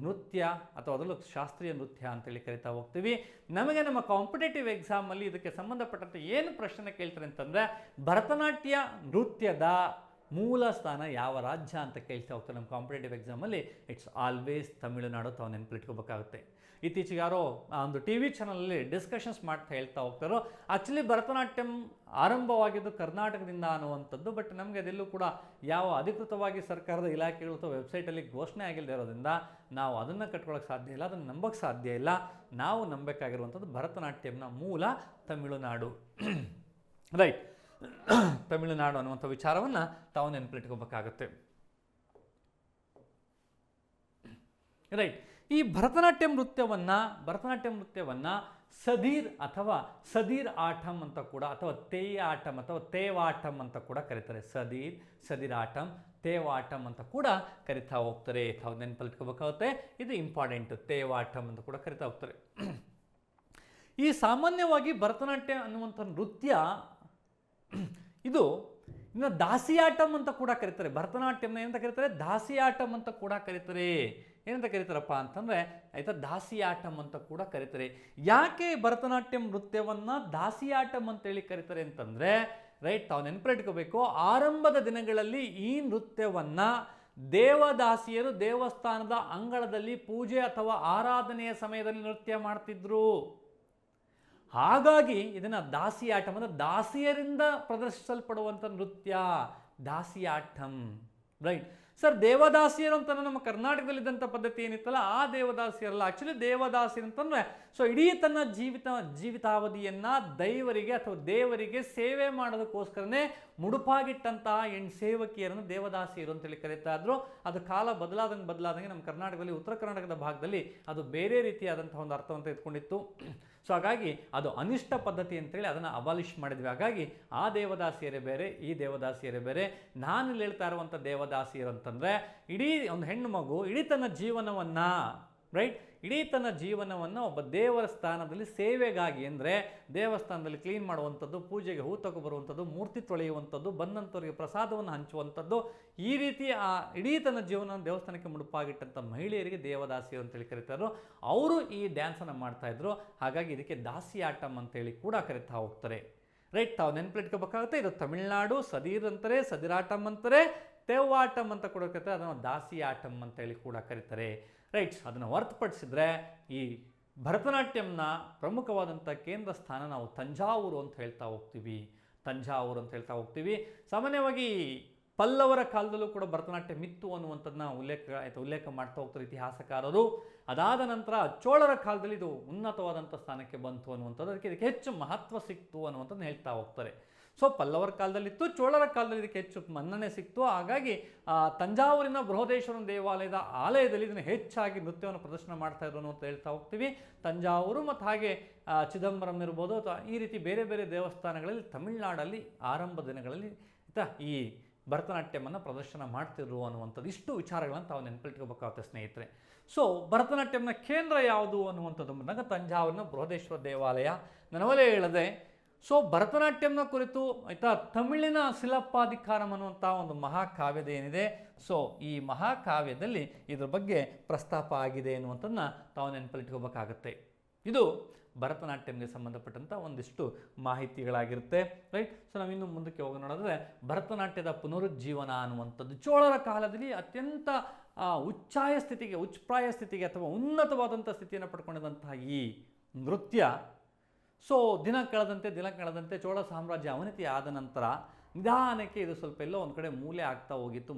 ನೃತ್ಯ ಅಥವಾ ಅದರಲ್ಲೂ ಶಾಸ್ತ್ರೀಯ ನೃತ್ಯ ಅಂತೇಳಿ ಕರಿತಾ ಹೋಗ್ತೀವಿ. ನಮಗೆ ನಮ್ಮ ಕಾಂಪಿಟೇಟಿವ್ ಎಕ್ಸಾಮಲ್ಲಿ ಇದಕ್ಕೆ ಸಂಬಂಧಪಟ್ಟಂತೆ ಏನು ಪ್ರಶ್ನೆ ಕೇಳ್ತಾರೆ ಅಂತಂದರೆ, ಭರತನಾಟ್ಯ ನೃತ್ಯದ ಮೂಲ ಸ್ಥಾನ ಯಾವ ರಾಜ್ಯ ಅಂತ ಕೇಳ್ತಾ ಹೋಗ್ತಾರೆ ನಮ್ಮ ಕಾಂಪಿಟೇಟಿವ್ ಎಕ್ಸಾಮಲ್ಲಿ. It's always Tamilnadu. ತಾವು ನೆನಪಿಟ್ಕೋಬೇಕಾಗುತ್ತೆ. ಇತ್ತೀಚೆಗೆ ಯಾರೋ ಒಂದು ಟಿ ವಿ ಚಾನಲಲ್ಲಿ ಡಿಸ್ಕಷನ್ಸ್ ಮಾಡ್ತಾ ಹೇಳ್ತಾ ಹೋಗ್ತಾರೋ, ಆ್ಯಕ್ಚುಲಿ ಭರತನಾಟ್ಯಂ ಆರಂಭವಾಗಿದ್ದು ಕರ್ನಾಟಕದಿಂದ ಅನ್ನುವಂಥದ್ದು. ಬಟ್ ನಮಗೆ ಅದೆಲ್ಲೂ ಕೂಡ ಯಾವ ಅಧಿಕೃತವಾಗಿ ಸರ್ಕಾರದ ಇಲಾಖೆಗಳು ಅಥವಾ ವೆಬ್ಸೈಟಲ್ಲಿ ಘೋಷಣೆ ಆಗಿಲ್ಲದೆ ಇರೋದ್ರಿಂದ ನಾವು ಅದನ್ನು ಕಟ್ಕೊಳ್ಳೋಕ್ಕೆ ಸಾಧ್ಯ ಇಲ್ಲ, ಅದನ್ನು ನಂಬೋಕ್ಕೆ ಸಾಧ್ಯ ಇಲ್ಲ. ನಾವು ನಂಬಬೇಕಾಗಿರುವಂಥದ್ದು ಭರತನಾಟ್ಯಂನ ಮೂಲ ತಮಿಳುನಾಡು. ರೈಟ್. ತಮಿಳುನಾಡು ಅನ್ನುವಂಥ ವಿಚಾರವನ್ನು ತಾವು ನೆನಪಿಟ್ಕೋಬೇಕಾಗತ್ತೆ. ರೈಟ್. ಈ ಭರತನಾಟ್ಯಂ ನೃತ್ಯವನ್ನು ಸದೀರ್ ಅಥವಾ ಸದೀರ್ ಆಟಂ ಅಂತ ಕೂಡ ಅಥವಾ ತೇಯಾಟಂ ಅಥವಾ ತೇವಾಟಂ ಅಂತ ಕೂಡ ಕರೀತಾರೆ. ಸದೀರಾಟಂ, ತೇವಾಟಂ ಅಂತ ಕೂಡ ಕರಿತಾ ಹೋಗ್ತಾರೆ. ತಾವು ನೆನಪಲ್ಲಿಟ್ಕೋಬೇಕಾಗುತ್ತೆ. ಇದು ಇಂಪಾರ್ಟೆಂಟ್. ತೇವಾಟಂ ಅಂತ ಕೂಡ ಕರಿತಾ ಹೋಗ್ತಾರೆ. ಈ ಸಾಮಾನ್ಯವಾಗಿ ಭರತನಾಟ್ಯ ಅನ್ನುವಂಥ ನೃತ್ಯ ಇದು ಇನ್ನು ದಾಸಿಯಾಟಂ ಅಂತ ಕೂಡ ಕರೀತಾರೆ. ಭರತನಾಟ್ಯಂನ ಏನಂತ ಕರೀತಾರೆ? ದಾಸಿಯಾಟಂ ಅಂತ ಕೂಡ ಕರೀತಾರೆ. ಏನಂತ ಕರೀತಾರಪ್ಪ ಅಂತಂದರೆ ಆಯಿತಾ, ದಾಸಿಯಾಟಂ ಅಂತ ಕೂಡ ಕರೀತಾರೆ. ಯಾಕೆ ಭರತನಾಟ್ಯಂ ನೃತ್ಯವನ್ನು ದಾಸಿಯಾಟಂ ಅಂತೇಳಿ ಕರೀತಾರೆ ಅಂತಂದರೆ, ರೈಟ್, ತಾವು ನೆನಪಿಟ್ಕೋಬೇಕು, ಆರಂಭದ ದಿನಗಳಲ್ಲಿ ಈ ನೃತ್ಯವನ್ನು ದೇವದಾಸಿಯರು ದೇವಸ್ಥಾನದ ಅಂಗಳದಲ್ಲಿ ಪೂಜೆ ಅಥವಾ ಆರಾಧನೆಯ ಸಮಯದಲ್ಲಿ ನೃತ್ಯ ಮಾಡ್ತಿದ್ರು. ಹಾಗಾಗಿ ಇದನ್ನು ದಾಸಿಯಾಟಂ ಅಂದರೆ ದಾಸಿಯರಿಂದ ಪ್ರದರ್ಶಿಸಲ್ಪಡುವಂಥ ನೃತ್ಯ ದಾಸಿಯಾಟಂ. ರೈಟ್. ಸರ್, ದೇವದಾಸಿಯರು ಅಂತ ನಮ್ಮ ಕರ್ನಾಟಕದಲ್ಲಿದ್ದಂಥ ಪದ್ಧತಿ ಏನಿತ್ತಲ್ಲ, ಆ ದೇವದಾಸಿಯರಲ್ಲ. ಆ್ಯಕ್ಚುಲಿ ದೇವದಾಸಿಯರು ಅಂತಂದರೆ ಸೊ ಇಡೀ ತನ್ನ ಜೀವಿತಾವಧಿಯನ್ನು ದೈವರಿಗೆ ಅಥವಾ ದೇವರಿಗೆ ಸೇವೆ ಮಾಡೋದಕ್ಕೋಸ್ಕರನೇ ಮುಡುಪಾಗಿಟ್ಟಂತಹ ಸೇವಕಿಯರನ್ನು ದೇವದಾಸಿಯರು ಅಂತೇಳಿ ಕರೀತಾ ಇದ್ರು. ಅದು ಕಾಲ ಬದಲಾದಂಗೆ ನಮ್ಮ ಕರ್ನಾಟಕದಲ್ಲಿ, ಉತ್ತರ ಕರ್ನಾಟಕದ ಭಾಗದಲ್ಲಿ ಅದು ಬೇರೆ ರೀತಿಯಾದಂತಹ ಒಂದು ಅರ್ಥವನ್ನು ತೆಗೆದುಕೊಂಡಿತ್ತು. ಸೊ ಹಾಗಾಗಿ ಅದು ಅನಿಷ್ಟ ಪದ್ಧತಿ ಅಂತೇಳಿ ಅದನ್ನು ಅಬಾಲಿಷ್ ಮಾಡಿದ್ವಿ. ಹಾಗಾಗಿ ಆ ದೇವದಾಸಿಯರೇ ಬೇರೆ, ಈ ದೇವದಾಸಿಯರೇ ಬೇರೆ. ನಾನು ಇಲ್ಲಿ ಹೇಳ್ತಾ ಇರುವಂಥ ದೇವದಾಸಿಯರು ಅಂತಂದರೆ ಇಡೀ ಒಂದು ಹೆಣ್ಣು ಮಗು ಇಡೀ ತನ್ನ ಜೀವನವನ್ನು, ರೈಟ್, ಇಡೀ ತನ್ನ ಜೀವನವನ್ನು ಒಬ್ಬ ದೇವರ ಸ್ಥಾನದಲ್ಲಿ ಸೇವೆಗಾಗಿ, ಅಂದರೆ ದೇವಸ್ಥಾನದಲ್ಲಿ ಕ್ಲೀನ್ ಮಾಡುವಂಥದ್ದು, ಪೂಜೆಗೆ ಹೂ ತಗೊಬರುವಂಥದ್ದು, ಮೂರ್ತಿ ತೊಳೆಯುವಂಥದ್ದು, ಬಂದಂಥವ್ರಿಗೆ ಪ್ರಸಾದವನ್ನು ಹಂಚುವಂಥದ್ದು, ಈ ರೀತಿ ಆ ಇಡೀ ತನ್ನ ಜೀವನ ದೇವಸ್ಥಾನಕ್ಕೆ ಮುಡುಪಾಗಿಟ್ಟಂಥ ಮಹಿಳೆಯರಿಗೆ ದೇವದಾಸಿಯರು ಅಂತೇಳಿ ಕರೀತಾರೋ. ಅವರು ಈ ಡ್ಯಾನ್ಸನ್ನು ಮಾಡ್ತಾಯಿದ್ರು. ಹಾಗಾಗಿ ಇದಕ್ಕೆ ದಾಸಿಯಾಟಂ ಅಂತೇಳಿ ಕೂಡ ಕರೀತಾ ಹೋಗ್ತಾರೆ. ರೈಟ್. ತಾವು ನೆನಪಿಟ್ಕೋಬೇಕಾಗುತ್ತೆ. ಇದು ತಮಿಳುನಾಡು ಸದೀರ್ ಅಂತಾರೆ, ಸದಿರಾಟಂ ಅಂತಾರೆ, ತೇವಾಟಂ ಅಂತ ಕೂಡ ಕರೀತಾರೆ. ಅದನ್ನು ದಾಸಿಯಾಟಂ ಅಂತೇಳಿ ಕೂಡ ಕರೀತಾರೆ. ರೈಟ್. ಅದನ್ನು ಹೊರತುಪಡಿಸಿದ್ರೆ ಈ ಭರತನಾಟ್ಯಂನ ಪ್ರಮುಖವಾದಂಥ ಕೇಂದ್ರ ಸ್ಥಾನ ನಾವು ತಂಜಾವೂರು ಅಂತ ಹೇಳ್ತಾ ಹೋಗ್ತೀವಿ. ಸಾಮಾನ್ಯವಾಗಿ ಪಲ್ಲವರ ಕಾಲದಲ್ಲೂ ಕೂಡ ಭರತನಾಟ್ಯಂ ಇತ್ತು ಅನ್ನುವಂಥದ್ದನ್ನ ಉಲ್ಲೇಖ ಮಾಡ್ತಾ ಹೋಗ್ತಾರೆ ಇತಿಹಾಸಕಾರರು. ಅದಾದ ನಂತರ ಚೋಳರ ಕಾಲದಲ್ಲಿ ಇದು ಉನ್ನತವಾದಂಥ ಸ್ಥಾನಕ್ಕೆ ಬಂತು ಅನ್ನುವಂಥದ್ದು, ಇದಕ್ಕೆ ಹೆಚ್ಚು ಮಹತ್ವ ಸಿಕ್ತು ಅನ್ನುವಂಥದ್ದನ್ನ ಹೇಳ್ತಾ ಹೋಗ್ತಾರೆ. ಸೊ ಪಲ್ಲವರ ಕಾಲದಲ್ಲಿತ್ತು, ಚೋಳರ ಕಾಲದಲ್ಲಿ ಇದಕ್ಕೆ ಹೆಚ್ಚು ಮನ್ನಣೆ ಸಿಕ್ತು. ಹಾಗಾಗಿ ತಂಜಾವೂರಿನ ಬೃಹದೇಶ್ವರನ ದೇವಾಲಯದ ಆಲಯದಲ್ಲಿ ಇದನ್ನು ಹೆಚ್ಚಾಗಿ ನೃತ್ಯವನ್ನು ಪ್ರದರ್ಶನ ಮಾಡ್ತಾ ಇದ್ರು ಅಂತ ಹೇಳ್ತಾ ಹೋಗ್ತೀವಿ. ತಂಜಾವೂರು ಮತ್ತು ಹಾಗೆ ಚಿದಂಬರಂ ಇರ್ಬೋದು, ಅಥವಾ ಈ ರೀತಿ ಬೇರೆ ಬೇರೆ ದೇವಸ್ಥಾನಗಳಲ್ಲಿ ತಮಿಳುನಾಡಲ್ಲಿ ಆರಂಭ ದಿನಗಳಲ್ಲಿ ಈ ಭರತನಾಟ್ಯಮನ್ನು ಪ್ರದರ್ಶನ ಮಾಡ್ತಿದ್ರು ಅನ್ನುವಂಥದ್ದು. ಇಷ್ಟು ವಿಚಾರಗಳನ್ನು ತಾವು ನೆನಪಿಟ್ಕೋಬೇಕಾಗುತ್ತೆ ಸ್ನೇಹಿತರೆ. ಸೊ ಭರತನಾಟ್ಯಂನ ಕೇಂದ್ರ ಯಾವುದು ಅನ್ನುವಂಥದ್ದು ಬಂದಾಗ ತಂಜಾವೂರಿನ ಬೃಹದೇಶ್ವರ ದೇವಾಲಯ. ನನವಲೇ ಹೇಳದೆ, ಸೊ ಭರತನಾಟ್ಯಂನ ಕುರಿತು ತಮಿಳಿನ ಶಿಲಪ್ಪಾಧಿಕಾರಂ ಅನ್ನುವಂಥ ಒಂದು ಮಹಾಕಾವ್ಯದ ಏನಿದೆ, ಸೊ ಈ ಮಹಾಕಾವ್ಯದಲ್ಲಿ ಇದ್ರ ಬಗ್ಗೆ ಪ್ರಸ್ತಾಪ ಆಗಿದೆ ಅನ್ನುವಂಥದ್ದನ್ನ ತಾವು ನೆನಪಲ್ಲಿಟ್ಕೋಬೇಕಾಗತ್ತೆ. ಇದು ಭರತನಾಟ್ಯಂಗೆ ಸಂಬಂಧಪಟ್ಟಂಥ ಒಂದಿಷ್ಟು ಮಾಹಿತಿಗಳಾಗಿರುತ್ತೆ, ರೈಟ್. ಸೊ ನಾವಿನ್ನು ಮುಂದಕ್ಕೆ ಹೋಗಿ ನೋಡಿದ್ರೆ ಭರತನಾಟ್ಯದ ಪುನರುಜ್ಜೀವನ ಅನ್ನುವಂಥದ್ದು ಚೋಳರ ಕಾಲದಲ್ಲಿ ಅತ್ಯಂತ ಉಚ್ಛ್ರಾಯ ಸ್ಥಿತಿಗೆ ಅಥವಾ ಉನ್ನತವಾದಂಥ ಸ್ಥಿತಿಯನ್ನು ಪಡ್ಕೊಂಡಿದ್ದಂತಹ ಈ ನೃತ್ಯ ಸೊ ದಿನ ಕಳೆದಂತೆ ಚೋಳ ಸಾಮ್ರಾಜ್ಯ ಅವನತಿ ಆದ ನಂತರ ನಿಧಾನಕ್ಕೆ ಇದು ಸ್ವಲ್ಪ ಎಲ್ಲೋ ಒಂದು ಕಡೆ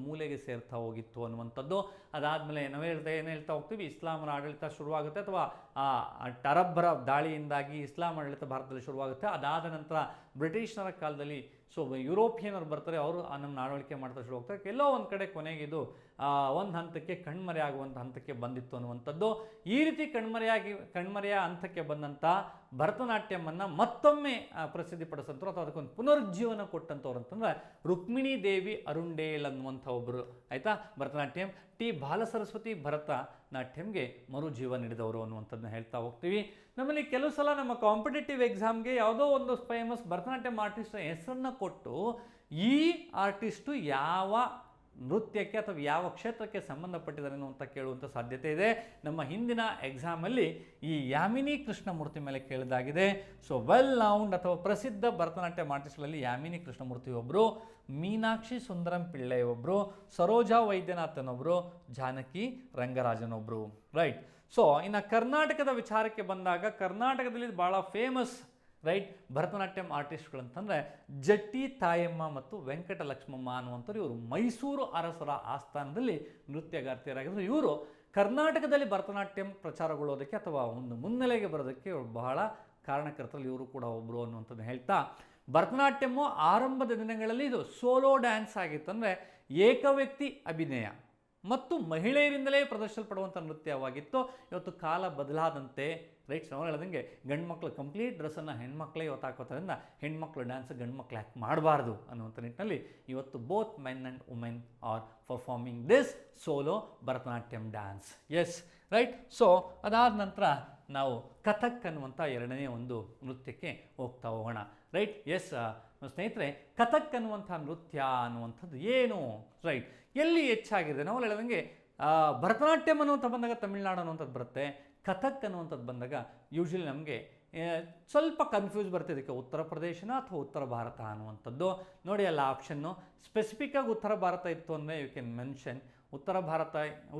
ಮೂಲೆಗೆ ಸೇರ್ತಾ ಹೋಗಿತ್ತು ಅನ್ನುವಂಥದ್ದು. ಅದಾದಮೇಲೆ ಏನು ಹೇಳ್ತಾ ಹೋಗ್ತೀವಿ, ಇಸ್ಲಾಮರ ಆಡಳಿತ ಶುರುವಾಗುತ್ತೆ, ಅಥವಾ ಅರಬ್ಬರ ದಾಳಿಯಿಂದಾಗಿ ಇಸ್ಲಾಂ ಆಡಳಿತ ಭಾರತದಲ್ಲಿ ಶುರುವಾಗುತ್ತೆ. ಅದಾದ ನಂತರ ಬ್ರಿಟಿಷರ ಕಾಲದಲ್ಲಿ ಸೊ ಯುರೋಪಿಯನರು ಬರ್ತಾರೆ, ಅವರು ನಮ್ಮನ್ನ ಆಳ್ವಿಕೆ ಮಾಡ್ತಾ ಶುರು ಹೋಗ್ತಾರೆ. ಎಲ್ಲೋ ಒಂದು ಕಡೆ ಕೊನೆಗೆ ಇದು ಒಂದು ಹಂತಕ್ಕೆ ಕಣ್ಮರೆ ಆಗುವಂಥ ಹಂತಕ್ಕೆ ಬಂದಿತ್ತು ಅನ್ನುವಂಥದ್ದು. ಈ ರೀತಿ ಕಣ್ಮರೆಯ ಹಂತಕ್ಕೆ ಬಂದಂಥ ಭರತನಾಟ್ಯಮನ್ನು ಮತ್ತೊಮ್ಮೆ ಪ್ರಸಿದ್ಧಿಪಡಿಸಂಥವ್ರು ಅಥವಾ ಅದಕ್ಕೊಂದು ಪುನರುಜ್ಜೀವನ ಕೊಟ್ಟಂಥವ್ರು ಅಂತಂದ್ರೆ ರುಕ್ಮಿಣಿ ದೇವಿ ಅರುಂಡೇಲ್ ಅನ್ನುವಂಥ ಒಬ್ಬರು, ಆಯಿತಾ. ಭರತನಾಟ್ಯಂ ಟಿ ಬಾಲಸರಸ್ವತಿ ಭರತನಾಟ್ಯಂಗೆ ಮರುಜೀವ ನೀಡಿದವರು ಅನ್ನುವಂಥದ್ದನ್ನ ಹೇಳ್ತಾ ಹೋಗ್ತೀವಿ. ನಮ್ಮಲ್ಲಿ ಕೆಲವು ಸಲ ನಮ್ಮ ಕಾಂಪಿಟೇಟಿವ್ ಎಕ್ಸಾಮ್ಗೆ ಯಾವುದೋ ಒಂದು ಫೇಮಸ್ ಭರತನಾಟ್ಯಂ ಆರ್ಟಿಸ್ಟ್ ಹೆಸರನ್ನ ಕೊಟ್ಟು ಈ ಆರ್ಟಿಸ್ಟು ಯಾವ ನೃತ್ಯಕ್ಕೆ ಅಥವಾ ಯಾವ ಕ್ಷೇತ್ರಕ್ಕೆ ಸಂಬಂಧಪಟ್ಟಿದ್ದಾರೆ ಅಂತ ಕೇಳುವಂಥ ಸಾಧ್ಯತೆ ಇದೆ. ನಮ್ಮ ಹಿಂದಿನ ಎಕ್ಸಾಮಲ್ಲಿ ಈ ಯಾಮಿನಿ ಕೃಷ್ಣಮೂರ್ತಿ ಮೇಲೆ ಕೇಳಿದಾಗಿದೆ. ಸೊ ವೆಲ್ ನೌನ್ಡ್ ಅಥವಾ ಪ್ರಸಿದ್ಧ ಭರತನಾಟ್ಯಂ ಆರ್ಟಿಸ್ಟ್ಗಳಲ್ಲಿ ಯಾಮಿನಿ ಕೃಷ್ಣಮೂರ್ತಿ ಒಬ್ಬರು, ಮೀನಾಕ್ಷಿ ಸುಂದರಂ ಪಿಳ್ಳೈ ಒಬ್ಬರು, ಸರೋಜಾ ವೈದ್ಯನಾಥನ್ ಒಬ್ಬರು, ಜಾನಕಿ ರಂಗರಾಜನ್ ಒಬ್ಬರು, ರೈಟ್. ಸೊ ಇನ್ನು ಕರ್ನಾಟಕದ ವಿಚಾರಕ್ಕೆ ಬಂದಾಗ ಕರ್ನಾಟಕದಲ್ಲಿ ಭಾಳ ಫೇಮಸ್ ರೈಟ್ ಭರತನಾಟ್ಯಂ ಆರ್ಟಿಸ್ಟ್ಗಳಂತಂದರೆ ಜಟ್ಟಿ ತಾಯಮ್ಮ ಮತ್ತು ವೆಂಕಟ ಲಕ್ಷ್ಮಮ್ಮ ಅನ್ನುವಂಥವ್ರು. ಇವರು ಮೈಸೂರು ಅರಸರ ಆಸ್ಥಾನದಲ್ಲಿ ನೃತ್ಯಗಾರ್ತಿಯರಾಗಿದ್ದರು. ಇವರು ಕರ್ನಾಟಕದಲ್ಲಿ ಭರತನಾಟ್ಯಂ ಪ್ರಚಾರಗೊಳ್ಳೋದಕ್ಕೆ ಅಥವಾ ಒಂದು ಮುನ್ನೆಲೆಗೆ ಬರೋದಕ್ಕೆ ಬಹಳ ಕಾರಣಕರ್ತರಲ್ಲಿ ಇವರು ಕೂಡ ಒಬ್ಬರು ಅನ್ನುವಂಥದ್ದು ಹೇಳ್ತಾ, ಭರತನಾಟ್ಯಮ್ಮು ಆರಂಭದ ದಿನಗಳಲ್ಲಿ ಇದು ಸೋಲೋ ಡ್ಯಾನ್ಸ್ ಆಗಿತ್ತು, ಅಂದರೆ ಏಕವ್ಯಕ್ತಿ ಅಭಿನಯ ಮತ್ತು ಮಹಿಳೆಯರಿಂದಲೇ ಪ್ರದರ್ಶಿಸಲ್ಪಡುವಂಥ ನೃತ್ಯವಾಗಿತ್ತು. ಇವತ್ತು ಕಾಲ ಬದಲಾದಂತೆ ರೈಟ್ ನಾವು ಹೇಳ್ದಂಗೆ ಗಂಡು ಮಕ್ಕಳು ಕಂಪ್ಲೀಟ್ ಡ್ರೆಸ್ಸನ್ನು ಹೆಣ್ಮಕ್ಳೇ ಇವತ್ತು ಹಾಕೋದ್ರಿಂದ ಹೆಣ್ಮಕ್ಳು ಡ್ಯಾನ್ಸ್ ಗಂಡು ಮಕ್ಳು ಯಾಕೆ ಮಾಡಬಾರ್ದು ಅನ್ನುವಂಥ ನಿಟ್ಟಿನಲ್ಲಿ ಇವತ್ತು both men and women are performing this solo Bharatanatyam dance. Yes right. So ಅದಾದ ನಂತರ ನಾವು ಕಥಕ್ ಅನ್ನುವಂಥ ಎರಡನೇ ಒಂದು ನೃತ್ಯಕ್ಕೆ ಹೋಗ್ತಾ ಹೋಗೋಣ, ರೈಟ್. ಎಸ್ ಸ್ನೇಹಿತರೆ, ಕಥಕ್ ಅನ್ನುವಂಥ ನೃತ್ಯ ಅನ್ನುವಂಥದ್ದು ಏನು, ರೈಟ್, ಎಲ್ಲಿ ಹೆಚ್ಚಾಗಿದೆ? ನಾವು ಹೇಳ್ದಂಗೆ ಭರತನಾಟ್ಯಂ ಅನ್ನುವಂಥ ಬಂದಾಗ ತಮಿಳುನಾಡು ಅನ್ನುವಂಥದ್ದು ಬರುತ್ತೆ. ಕಥಕ್ ಅನ್ನುವಂಥದ್ದು ಬಂದಾಗ ಯೂಶ್ವಲಿ ನಮಗೆ ಸ್ವಲ್ಪ ಕನ್ಫ್ಯೂಸ್ ಬರುತ್ತೆ, ಇದಕ್ಕೆ ಉತ್ತರ ಪ್ರದೇಶನ ಅಥವಾ ಉತ್ತರ ಭಾರತ ಅನ್ನುವಂಥದ್ದು. ನೋಡಿ ಅಲ್ಲ ಆಪ್ಷನ್ನು, ಸ್ಪೆಸಿಫಿಕ್ಕಾಗಿ ಉತ್ತರ ಭಾರತ ಇತ್ತು ಅಂದರೆ you can mention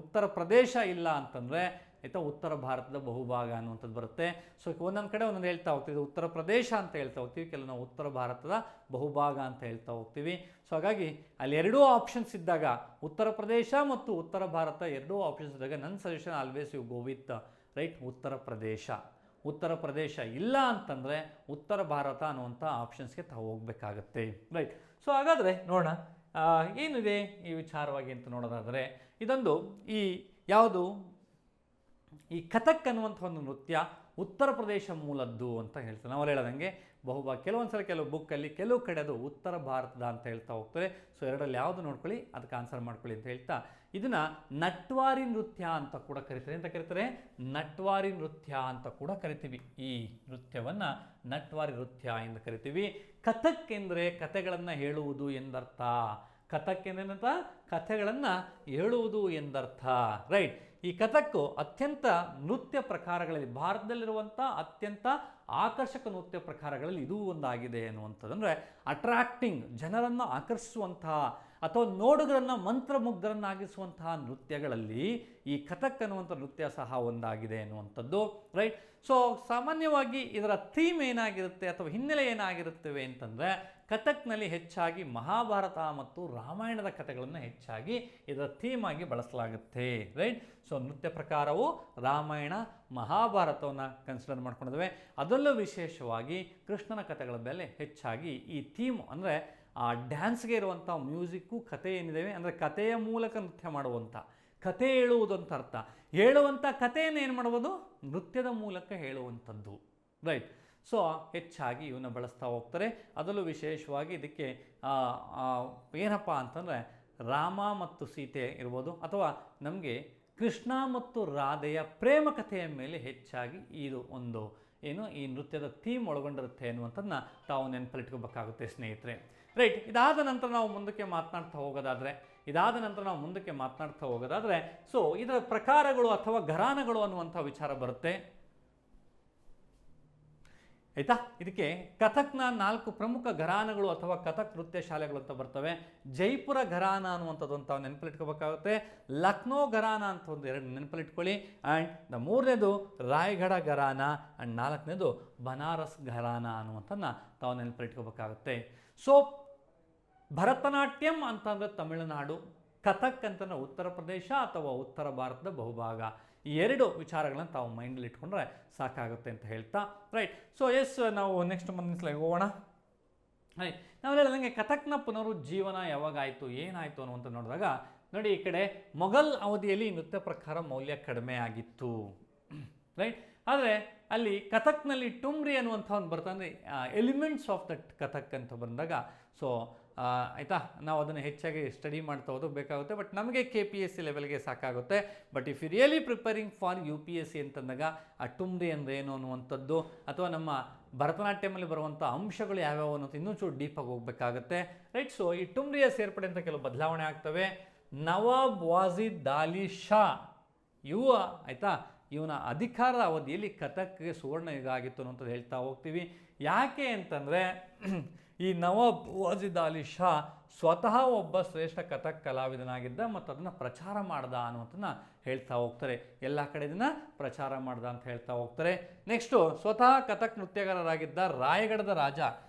Uttar Pradesh ಇಲ್ಲ ಅಂತಂದರೆ ಆಯಿತಾ ಉತ್ತರ ಭಾರತದ ಬಹುಭಾಗ ಅನ್ನುವಂಥದ್ದು ಬರುತ್ತೆ. ಸೊ ಒಂದೊಂದು ಕಡೆ ಒಂದೊಂದು ಹೇಳ್ತಾ ಹೋಗ್ತೀವಿ, ಉತ್ತರ ಪ್ರದೇಶ ಅಂತ ಹೇಳ್ತಾ ಹೋಗ್ತೀವಿ, ಕೆಲವು ನಾವು ಉತ್ತರ ಭಾರತದ ಬಹುಭಾಗ ಅಂತ ಹೇಳ್ತಾ ಹೋಗ್ತೀವಿ. ಸೊ ಹಾಗಾಗಿ ಅಲ್ಲಿ ಎರಡೂ ಆಪ್ಷನ್ಸ್ ಇದ್ದಾಗ ಉತ್ತರ ಪ್ರದೇಶ ಮತ್ತು ಉತ್ತರ ಭಾರತ ಎರಡೂ ಆಪ್ಷನ್ಸ್ ಇದ್ದಾಗ ನನ್ನ suggestion always you go with right Uttar Pradesh. Uttar Pradesh ಇಲ್ಲ ಅಂತಂದರೆ ಉತ್ತರ ಭಾರತ ಅನ್ನುವಂಥ ಆಪ್ಷನ್ಸ್ಗೆ ತಾವು ಹೋಗಬೇಕಾಗತ್ತೆ, ರೈಟ್. ಸೊ ಹಾಗಾದರೆ ನೋಡೋಣ ಏನಿದೆ ಈ ವಿಚಾರವಾಗಿ ಅಂತ ನೋಡೋದಾದರೆ, ಇದೊಂದು ಈ ಕಥಕ್ ಅನ್ನುವಂಥ ಒಂದು ನೃತ್ಯ ಉತ್ತರ ಪ್ರದೇಶ ಮೂಲದ್ದು ಅಂತ ಹೇಳ್ತಾರೆ. ನಾವು ಹೇಳೋದಂಗೆ ಕೆಲವೊಂದು ಸಲ ಕೆಲವು ಬುಕ್ಕಲ್ಲಿ ಕೆಲವು ಕಡೆ ಅದು ಉತ್ತರ ಭಾರತದ ಅಂತ ಹೇಳ್ತಾ ಹೋಗ್ತಾರೆ. ಸೊ ಎರಡರಲ್ಲಿ ಯಾವುದು ನೋಡ್ಕೊಳ್ಳಿ ಅದಕ್ಕೆ ಆನ್ಸರ್ ಮಾಡ್ಕೊಳ್ಳಿ ಅಂತ ಹೇಳ್ತಾ, ಇದನ್ನು ನಟ್ವಾರಿ ನೃತ್ಯ ಅಂತ ಕೂಡ ಕರಿತಾರೆ. ಅಂತ ಕರೀತಾರೆ ನಟ್ವಾರಿ ನೃತ್ಯ ಅಂತ ಕೂಡ ಕರಿತೀವಿ. ಈ ನೃತ್ಯವನ್ನು ನಟ್ವಾರಿ ನೃತ್ಯ ಎಂದು ಕರಿತೀವಿ. ಕಥಕ್ ಎಂದರೆ ಕಥೆಗಳನ್ನು ಹೇಳುವುದು ಎಂದರ್ಥ. ಕಥಕ್ ಎಂದೇನಂತ ಕಥೆಗಳನ್ನು ಹೇಳುವುದು ಎಂದರ್ಥ, ರೈಟ್. ಈ ಕಥಕ್ಕು ಅತ್ಯಂತ ನೃತ್ಯ ಪ್ರಕಾರಗಳಲ್ಲಿ ಭಾರತದಲ್ಲಿರುವಂಥ ಅತ್ಯಂತ ಆಕರ್ಷಕ ನೃತ್ಯ ಪ್ರಕಾರಗಳಲ್ಲಿ ಇದೂ ಒಂದಾಗಿದೆ ಅನ್ನುವಂಥದ್ದು. ಅಂದರೆ ಅಟ್ರಾಕ್ಟಿಂಗ್, ಜನರನ್ನು ಆಕರ್ಷಿಸುವಂತಹ ಅಥವಾ ನೋಡುಗರನ್ನು ಮಂತ್ರಮುಗ್ಧರನ್ನಾಗಿಸುವಂತಹ ನೃತ್ಯಗಳಲ್ಲಿ ಈ ಕಥಕ್ ಅನ್ನುವಂಥ ನೃತ್ಯ ಸಹ ಒಂದಾಗಿದೆ ಅನ್ನುವಂಥದ್ದು, ರೈಟ್. ಸೊ ಸಾಮಾನ್ಯವಾಗಿ ಇದರ ಥೀಮ್ ಏನಾಗಿರುತ್ತೆ ಅಥವಾ ಹಿನ್ನೆಲೆ ಏನಾಗಿರುತ್ತವೆ ಅಂತಂದರೆ, ಕಥಕ್ನಲ್ಲಿ ಹೆಚ್ಚಾಗಿ ಮಹಾಭಾರತ ಮತ್ತು ರಾಮಾಯಣದ ಕಥೆಗಳನ್ನು ಹೆಚ್ಚಾಗಿ ಇದರ ಥೀಮ್ ಆಗಿ ಬಳಸಲಾಗುತ್ತೆ, ರೈಟ್. ಸೊ ನೃತ್ಯ ಪ್ರಕಾರವು ರಾಮಾಯಣ ಮಹಾಭಾರತವನ್ನು ಕನ್ಸಿಡರ್ ಮಾಡ್ಕೊಂಡಿದ್ದೇವೆ. ಅದರಲ್ಲೂ ವಿಶೇಷವಾಗಿ ಕೃಷ್ಣನ ಕಥೆಗಳ ಮೇಲೆ ಹೆಚ್ಚಾಗಿ ಈ ಥೀಮ್ ಅಂದರೆ ಆ ಡ್ಯಾನ್ಸ್ಗೆ ಇರುವಂಥ ಮ್ಯೂಸಿಕ್ಕು ಕಥೆ ಏನಿದೆ ಅಂದರೆ ಕಥೆಯ ಮೂಲಕ ನೃತ್ಯ ಮಾಡುವಂಥ, ಕಥೆ ಹೇಳುವುದು ಅಂತ ಅರ್ಥ, ಹೇಳುವಂಥ ಕಥೆಯನ್ನು ಏನು ಮಾಡ್ಬೋದು, ನೃತ್ಯದ ಮೂಲಕ ಹೇಳುವಂಥದ್ದು, ರೈಟ್. ಸೊ ಹೆಚ್ಚಾಗಿ ಇವನ್ನ ಬಳಸ್ತಾ ಹೋಗ್ತಾರೆ. ಅದರಲ್ಲೂ ವಿಶೇಷವಾಗಿ ಇದಕ್ಕೆ ಏನಪ್ಪ ಅಂತಂದರೆ ರಾಮ ಮತ್ತು ಸೀತೆ ಇರ್ಬೋದು, ಅಥವಾ ನಮಗೆ ಕೃಷ್ಣ ಮತ್ತು ರಾಧೆಯ ಪ್ರೇಮ ಕಥೆಯ ಮೇಲೆ ಹೆಚ್ಚಾಗಿ ಇದು ಒಂದು ಏನು ಈ ನೃತ್ಯದ ಥೀಮ್ ಒಳಗೊಂಡಿರುತ್ತೆ ಅನ್ನುವಂಥದ್ದನ್ನ ತಾವು ನೆನಪಲ್ಲಿಟ್ಕೋಬೇಕಾಗುತ್ತೆ ಸ್ನೇಹಿತರೆ, ರೈಟ್. ಇದಾದ ನಂತರ ನಾವು ಮುಂದಕ್ಕೆ ಮಾತನಾಡ್ತಾ ಹೋಗೋದಾದರೆ ಸೊ ಇದರ ಪ್ರಕಾರಗಳು ಅಥವಾ ಘರಾನಗಳು ಅನ್ನುವಂಥ ವಿಚಾರ ಬರುತ್ತೆ, ಆಯಿತಾ. ಇದಕ್ಕೆ ಕಥಕ್ನ 4 ಪ್ರಮುಖ ಘರಾನಗಳು ಅಥವಾ ಕಥಕ್ ನೃತ್ಯ ಶಾಲೆಗಳು ಅಂತ ಬರ್ತವೆ. ಜೈಪುರ ಘರಾನ ಅನ್ನುವಂಥದ್ದು ಅಂತ ನೆನಪಲ್ಲಿಟ್ಕೋಬೇಕಾಗುತ್ತೆ. ಲಕ್ನೋ ಘರಾನ ಅಂತ ಒಂದು 2 ನೆನಪಲ್ಲಿಟ್ಕೊಳ್ಳಿ. ಆ್ಯಂಡ್ 3ನೇದು ರಾಯಗಢ ಘರಾನ ಆ್ಯಂಡ್ 4ನೇದು ಬನಾರಸ್ ಘರಾನ ಅನ್ನುವಂಥದ್ದನ್ನ ತಾವು ನೆನಪಲ್ಲಿಟ್ಕೋಬೇಕಾಗುತ್ತೆ. ಸೊ ಭರತನಾಟ್ಯಂ ಅಂತಂದರೆ ತಮಿಳುನಾಡು, ಕಥಕ್ ಅಂತಂದರೆ ಉತ್ತರ ಪ್ರದೇಶ ಅಥವಾ ಉತ್ತರ ಭಾರತದ ಬಹುಭಾಗ. ಈ 2 ವಿಚಾರಗಳನ್ನು ತಾವು ಮೈಂಡಲ್ಲಿ ಇಟ್ಕೊಂಡ್ರೆ ಸಾಕಾಗುತ್ತೆ ಅಂತ ಹೇಳ್ತಾ, ರೈಟ್. ಸೊ ನಾವು ನೆಕ್ಸ್ಟ್ ಮುಂದಿನ ಸ್ಲೈಡ್ ಹೋಗೋಣ. ರೈಟ್, ನಾವು ಹೇಳಿದಂಗೆ ಕಥಕ್ನ ಪುನರುಜ್ಜೀವನ ಯಾವಾಗಾಯಿತು, ಏನಾಯಿತು ಅನ್ನುವಂಥ ನೋಡಿದಾಗ ನೋಡಿ, ಈ ಕಡೆ ಮೊಘಲ್ ಅವಧಿಯಲ್ಲಿ ನೃತ್ಯ ಪ್ರಕಾರ ಮೌಲ್ಯ ಕಡಿಮೆ ಆಗಿತ್ತು, ರೈಟ್. ಆದರೆ ಅಲ್ಲಿ ಕಥಕ್ನಲ್ಲಿ ಟುಮ್ರಿ ಅನ್ನುವಂಥ ಒಂದು ಬರ್ತದೆ, ಅಂದರೆ ಎಲಿಮೆಂಟ್ಸ್ ಆಫ್ ದಟ್ ಕಥಕ್ ಅಂತ ಬಂದಾಗ ಸೊ ಆಯಿತಾ, ನಾವು ಅದನ್ನು ಹೆಚ್ಚಾಗಿ ಸ್ಟಡಿ ಮಾಡ್ತಾ ಹೋದು ಬೇಕಾಗುತ್ತೆ. ಬಟ್ ನಮಗೆ KPSC ಲೆವೆಲ್ಗೆ ಸಾಕಾಗುತ್ತೆ. But if you really preparing for UPSC ಅಂತಂದಾಗ ಆ ಟುಮ್ರಿ ಅಂದರೆ ಏನು ಅನ್ನುವಂಥದ್ದು, ಅಥವಾ ನಮ್ಮ ಭರತನಾಟ್ಯಮಲ್ಲಿ ಬರುವಂಥ ಅಂಶಗಳು ಯಾವ್ಯಾವ ಅನ್ನೋದು ಇನ್ನೂ ಚೂರು ಡೀಪಾಗಿ ಹೋಗಬೇಕಾಗುತ್ತೆ, ರೈಟ್. ಸೊ ಈ ಟುಮ್ರಿಯ ಸೇರ್ಪಡೆ ಅಂತ ಕೆಲವು ಬದಲಾವಣೆ ಆಗ್ತವೆ. ನವಾಬ್ ವಾಜಿದ್ ಅಲಿ ಶಾ ಆಯಿತಾ, ಇವನ ಅಧಿಕಾರದ ಅವಧಿಯಲ್ಲಿ ಕಥಕ್ಗೆ ಸುವರ್ಣ ಯುಗ ಆಗಿತ್ತು ಅನ್ನೋಂಥದ್ದು ಹೇಳ್ತಾ ಹೋಗ್ತೀವಿ. ಯಾಕೆ ಅಂತಂದರೆ ಈ ನವಾಬ್ ವಾಜಿದ್ ಅಲಿ ಶಾ ಸ್ವತಃ ಒಬ್ಬ ಶ್ರೇಷ್ಠ ಕಥಕ್ ಕಲಾವಿದನಾಗಿದ್ದ ಮತ್ತು ಅದನ್ನು ಪ್ರಚಾರ ಮಾಡ್ದ ಅನ್ನುವಂಥದ್ದನ್ನ ಹೇಳ್ತಾ ಹೋಗ್ತಾರೆ. ಎಲ್ಲ ಕಡೆ ಇದನ್ನು ಪ್ರಚಾರ ಮಾಡ್ದ ಅಂತ ಹೇಳ್ತಾ ಹೋಗ್ತಾರೆ. ನೆಕ್ಸ್ಟು ಸ್ವತಃ ಕಥಕ್ ನೃತ್ಯಗಾರರಾಗಿದ್ದ ರಾಯಗಢದ ರಾಜ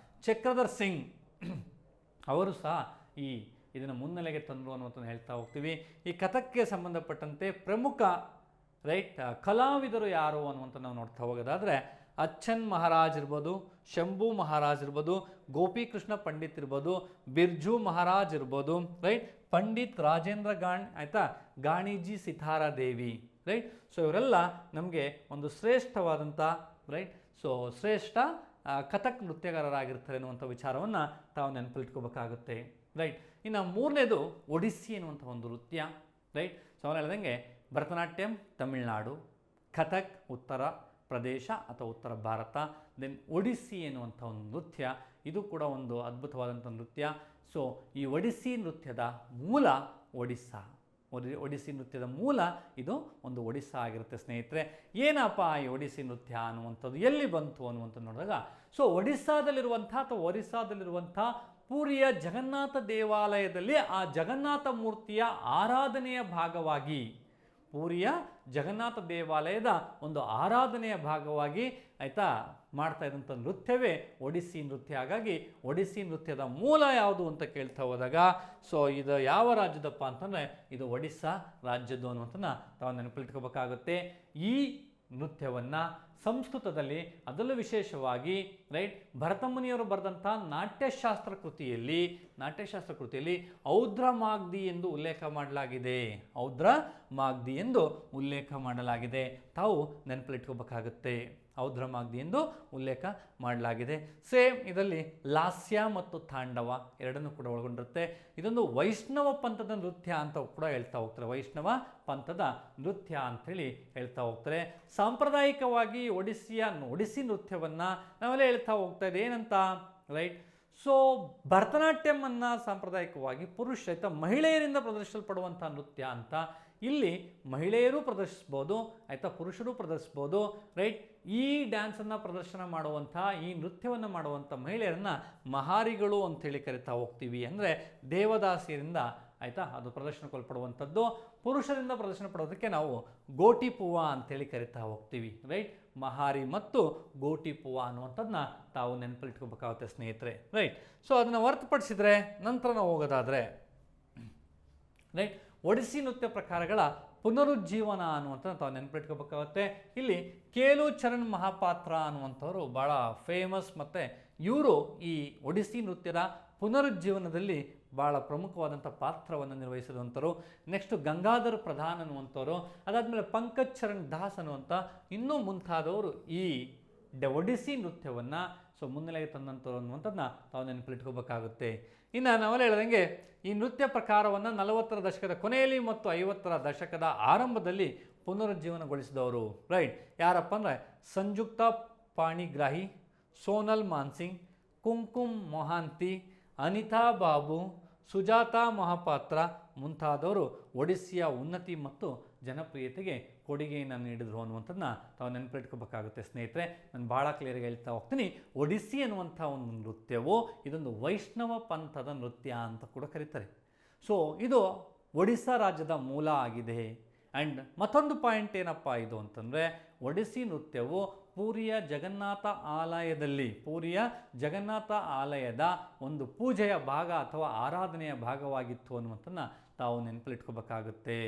ಚಕ್ರಧರ್ ಸಿಂಗ್ ಅವರು ಸಹ ಇದನ್ನು ಮುನ್ನೆಲೆಗೆ ತಂದರು ಅನ್ನುವಂಥದ್ದು ಹೇಳ್ತಾ ಹೋಗ್ತೀವಿ. ಈ ಕಥಕ್ಗೆ ಸಂಬಂಧಪಟ್ಟಂತೆ ಪ್ರಮುಖ ರೈಟ್ ಕಲಾವಿದರು ಯಾರು ಅನ್ನುವಂಥ ನಾವು ನೋಡ್ತಾ ಹೋಗೋದಾದರೆ ಅಚ್ಚನ್ ಮಹಾರಾಜ್ ಇರ್ಬೋದು, ಶಂಭು ಮಹಾರಾಜ್ ಇರ್ಬೋದು, ಗೋಪಿಕೃಷ್ಣ ಪಂಡಿತ್ ಇರ್ಬೋದು, ಬಿರ್ಜು ಮಹಾರಾಜ್ ಇರ್ಬೋದು, ರೈಟ್. ಪಂಡಿತ್ ರಾಜೇಂದ್ರ ಆಯಿತಾ, ಗಾಣಿಜಿ ಸಿತಾರಾ ದೇವಿ, ರೈಟ್. ಸೊ ಇವರೆಲ್ಲ ನಮಗೆ ಒಂದು ಶ್ರೇಷ್ಠವಾದಂಥ ರೈಟ್ ಸೊ ಶ್ರೇಷ್ಠ ಕಥಕ್ ನೃತ್ಯಗಾರರಾಗಿರ್ತಾರೆ ಅನ್ನುವಂಥ ವಿಚಾರವನ್ನು ತಾವು ನೆನಪಲ್ಲಿಟ್ಕೋಬೇಕಾಗುತ್ತೆ, ರೈಟ್. ಇನ್ನು 3ನೇದು ಒಡಿಸ್ಸಿ ಅನ್ನುವಂಥ ಒಂದು ನೃತ್ಯ, ರೈಟ್. ಸೊ ಅವನು ಹೇಳ್ದಂಗೆ ಭರತನಾಟ್ಯಂ ತಮಿಳುನಾಡು, ಕಥಕ್ ಉತ್ತರ ಪ್ರದೇಶ ಅಥವಾ ಉತ್ತರ ಭಾರತ, ದೆನ್ ಒಡಿಸ್ಸಿ ಎನ್ನುವಂಥ ಒಂದು ನೃತ್ಯ, ಇದು ಕೂಡ ಒಂದು ಅದ್ಭುತವಾದಂಥ ನೃತ್ಯ. ಸೊ ಈ ಒಡಿಸ್ಸಿ ನೃತ್ಯದ ಮೂಲ ಒಡಿಸ್ಸಿ ನೃತ್ಯದ ಮೂಲ ಇದು ಒಂದು ಒಡಿಸ್ಸಾ ಆಗಿರುತ್ತೆ ಸ್ನೇಹಿತರೆ. ಏನಪ್ಪ ಈ ಒಡಿಸ್ಸಿ ನೃತ್ಯ ಅನ್ನುವಂಥದ್ದು ಎಲ್ಲಿ ಬಂತು ಅನ್ನುವಂಥದ್ದು ನೋಡಿದಾಗ, ಸೊ ಒರಿಸ್ಸಾದಲ್ಲಿರುವಂಥ ಪೂರಿಯ ಜಗನ್ನಾಥ ದೇವಾಲಯದಲ್ಲಿ ಆ ಜಗನ್ನಾಥ ಮೂರ್ತಿಯ ಆರಾಧನೆಯ ಭಾಗವಾಗಿ, ಪೂರಿಯ ಜಗನ್ನಾಥ ದೇವಾಲಯದ ಒಂದು ಆರಾಧನೆಯ ಭಾಗವಾಗಿ ಆಯಿತಾ ಮಾಡ್ತಾ ಇದ್ದಂಥ ನೃತ್ಯವೇ ಒಡಿಸ್ಸಿ ನೃತ್ಯ. ಹಾಗಾಗಿ ಒಡಿಸ್ಸಿ ನೃತ್ಯದ ಮೂಲ ಯಾವುದು ಅಂತ ಕೇಳ್ತಾ ಹೋದಾಗ ಸೊ ಇದು ಯಾವ ರಾಜ್ಯದಪ್ಪ ಅಂತಂದರೆ ಇದು ಒಡಿಸ್ಸಾ ರಾಜ್ಯದ್ದು ಅನ್ನುವಂಥನ್ನ ತಾವು ನೆನಪಿಟ್ಕೋಬೇಕಾಗುತ್ತೆ. ಈ ನೃತ್ಯವನ್ನು ಸಂಸ್ಕೃತದಲ್ಲಿ ಅದರಲ್ಲೂ ವಿಶೇಷವಾಗಿ ರೈಟ್ ಭರತಮುನಿಯವರು ಬರೆದಂಥ ನಾಟ್ಯಶಾಸ್ತ್ರ ಕೃತಿಯಲ್ಲಿ ಔದ್ರಮಾಗ್ದಿ ಎಂದು ಉಲ್ಲೇಖ ಮಾಡಲಾಗಿದೆ. ತಾವು ನೆನಪಲ್ಲಿಟ್ಕೋಬೇಕಾಗುತ್ತೆ, ಔದ್ರಮಾಗ್ದಿ ಎಂದು ಉಲ್ಲೇಖ ಮಾಡಲಾಗಿದೆ. ಸೇಮ್ ಇದರಲ್ಲಿ ಲಾಸ್ಯ ಮತ್ತು ತಾಂಡವ ಎರಡನ್ನೂ ಕೂಡ ಒಳಗೊಂಡಿರುತ್ತೆ. ಇದೊಂದು ವೈಷ್ಣವ ಪಂಥದ ನೃತ್ಯ ಅಂತ ಕೂಡ ಹೇಳ್ತಾ ಹೋಗ್ತಾರೆ, ವೈಷ್ಣವ ಪಂಥದ ನೃತ್ಯ ಅಂಥೇಳಿ ಹೇಳ್ತಾ ಹೋಗ್ತಾರೆ. ಸಾಂಪ್ರದಾಯಿಕವಾಗಿ ಒಡಿಸ್ಸಿ ನೃತ್ಯವನ್ನು ನಾವೆಲ್ಲ ಹೇಳ್ತಾ ಹೋಗ್ತಾ ಇದೆ ಏನಂತ, ರೈಟ್. ಸೊ ಭರತನಾಟ್ಯಮನ್ನು ಸಾಂಪ್ರದಾಯಿಕವಾಗಿ ಮಹಿಳೆಯರಿಂದ ಪ್ರದರ್ಶಿಸಲ್ಪಡುವಂಥ ನೃತ್ಯ ಅಂತ. ಇಲ್ಲಿ ಮಹಿಳೆಯರು ಪ್ರದರ್ಶಿಸ್ಬೋದು ಆಯಿತಾ, ಪುರುಷರು ಪ್ರದರ್ಶಿಸ್ಬೋದು, ರೈಟ್. ಈ ಡ್ಯಾನ್ಸನ್ನು ಪ್ರದರ್ಶನ ಮಾಡುವಂಥ ಈ ನೃತ್ಯವನ್ನು ಮಾಡುವಂಥ ಮಹಿಳೆಯರನ್ನು ಮಹಾರಿಗಳು ಅಂಥೇಳಿ ಕರಿತಾ ಹೋಗ್ತೀವಿ. ಅಂದರೆ ದೇವದಾಸಿಯರಿಂದ ಆಯಿತಾ, ಅದು ಪ್ರದರ್ಶನಕ್ಕೊಳಪಡುವಂಥದ್ದು. ಪುರುಷರಿಂದ ಪ್ರದರ್ಶನ ಪಡೋದಕ್ಕೆ ನಾವು ಗೋಟಿಪೂವ ಅಂತೇಳಿ ಕರಿತಾ ಹೋಗ್ತೀವಿ, ರೈಟ್. ಮಹಾರಿ ಮತ್ತು ಗೋಟಿಪೂವ ಅನ್ನುವಂಥದ್ದನ್ನ ತಾವು ನೆನಪಲ್ಲಿಟ್ಕೋಬೇಕಾಗುತ್ತೆ ಸ್ನೇಹಿತರೆ, ರೈಟ್. ಸೊ ಅದನ್ನು ಹೊರತುಪಡಿಸಿದರೆ ನಂತರ ನಾವು ಹೋಗೋದಾದರೆ, ರೈಟ್, ಒಡಿಸ್ಸಿ ನೃತ್ಯ ಪ್ರಕಾರಗಳ ಪುನರುಜ್ಜೀವನ ಅನ್ನುವಂಥದ್ದು ತಾವು ನೆನಪಿಟ್ಕೋಬೇಕಾಗುತ್ತೆ. ಇಲ್ಲಿ ಕೇಲು ಚರಣ್ ಮಹಾಪಾತ್ರ ಅನ್ನುವಂಥವ್ರು ಭಾಳ ಫೇಮಸ್, ಮತ್ತು ಇವರು ಈ ಒಡಿಸ್ಸಿ ನೃತ್ಯದ ಪುನರುಜ್ಜೀವನದಲ್ಲಿ ಭಾಳ ಪ್ರಮುಖವಾದಂಥ ಪಾತ್ರವನ್ನು ನಿರ್ವಹಿಸಿದಂಥವ್ರು. ನೆಕ್ಸ್ಟು ಗಂಗಾಧರ್ ಪ್ರಧಾನ್ ಅನ್ನುವಂಥವ್ರು, ಅದಾದಮೇಲೆ ಪಂಕಜ್ ಚರಣ್ ದಾಸ್ ಅನ್ನುವಂಥ ಇನ್ನೂ ಮುಂತಾದವರು ಈ ಒಡಿಸ್ಸಿ ನೃತ್ಯವನ್ನು ಮುನ್ನೆಲೆಗೆ ತಂದಂಥವ್ರು ಅನ್ನುವಂಥದ್ದನ್ನ ತಾವು ನೆನಪಿಟ್ಕೋಬೇಕಾಗುತ್ತೆ. ಇನ್ನು ನಾವೆಲ್ಲ ಹೇಳ್ದಂಗೆ ಈ ನೃತ್ಯ ಪ್ರಕಾರವನ್ನು 40ರ ದಶಕದ ಕೊನೆಯಲ್ಲಿ ಮತ್ತು 50ರ ದಶಕದ ಆರಂಭದಲ್ಲಿ ಪುನರುಜ್ಜೀವನಗೊಳಿಸಿದವರು, ರೈಟ್. ಯಾರಪ್ಪ ಅಂದರೆ ಸಂಯುಕ್ತ ಪಾಣಿಗ್ರಾಹಿ, ಸೋನಲ್ ಮಾನ್ಸಿಂಗ್, ಕುಂಕುಮ್ ಮೊಹಾಂತಿ, ಅನಿತಾ ಬಾಬು, ಸುಜಾತಾ ಮಹಾಪಾತ್ರ ಮುಂತಾದವರು ಒಡಿಸ್ಸಿಯ ಉನ್ನತಿ ಮತ್ತು ಜನಪ್ರಿಯತೆಗೆ ಕೊಡುಗೆಯನ್ನು ನೀಡಿದರು ಅನ್ನುವಂಥದ್ದನ್ನ ತಾವು ನೆನಪಿಟ್ಕೋಬೇಕಾಗುತ್ತೆ ಸ್ನೇಹಿತರೆ. ನಾನು ಭಾಳ ಕ್ಲಿಯರ್ಗೆ ಹೇಳ್ತಾ ಹೋಗ್ತೀನಿ. ಒಡಿಸ್ಸಿ ಅನ್ನುವಂಥ ಒಂದು ನೃತ್ಯವು ಇದೊಂದು ವೈಷ್ಣವ ಪಂಥದ ನೃತ್ಯ ಅಂತ ಕೂಡ ಕರೀತಾರೆ. ಸೊ ಇದು ಒಡಿಸ್ಸಾ ರಾಜ್ಯದ ಮೂಲ ಆಗಿದೆ. ಆ್ಯಂಡ್ ಮತ್ತೊಂದು ಪಾಯಿಂಟ್ ಏನಪ್ಪ ಇದು ಅಂತಂದರೆ, ಒಡಿಸ್ಸಿ ನೃತ್ಯವು ಪೂರಿಯ ಜಗನ್ನಾಥ ಆಲಯದ ಒಂದು ಪೂಜೆಯ ಭಾಗ ಅಥವಾ ಆರಾಧನೆಯ ಭಾಗವಾಗಿತ್ತು ಅನ್ನುವಂಥದ್ದನ್ನ ತಾವು ನೆನಪಲ್ಲಿಟ್ಕೋಬೇಕಾಗುತ್ತೆ.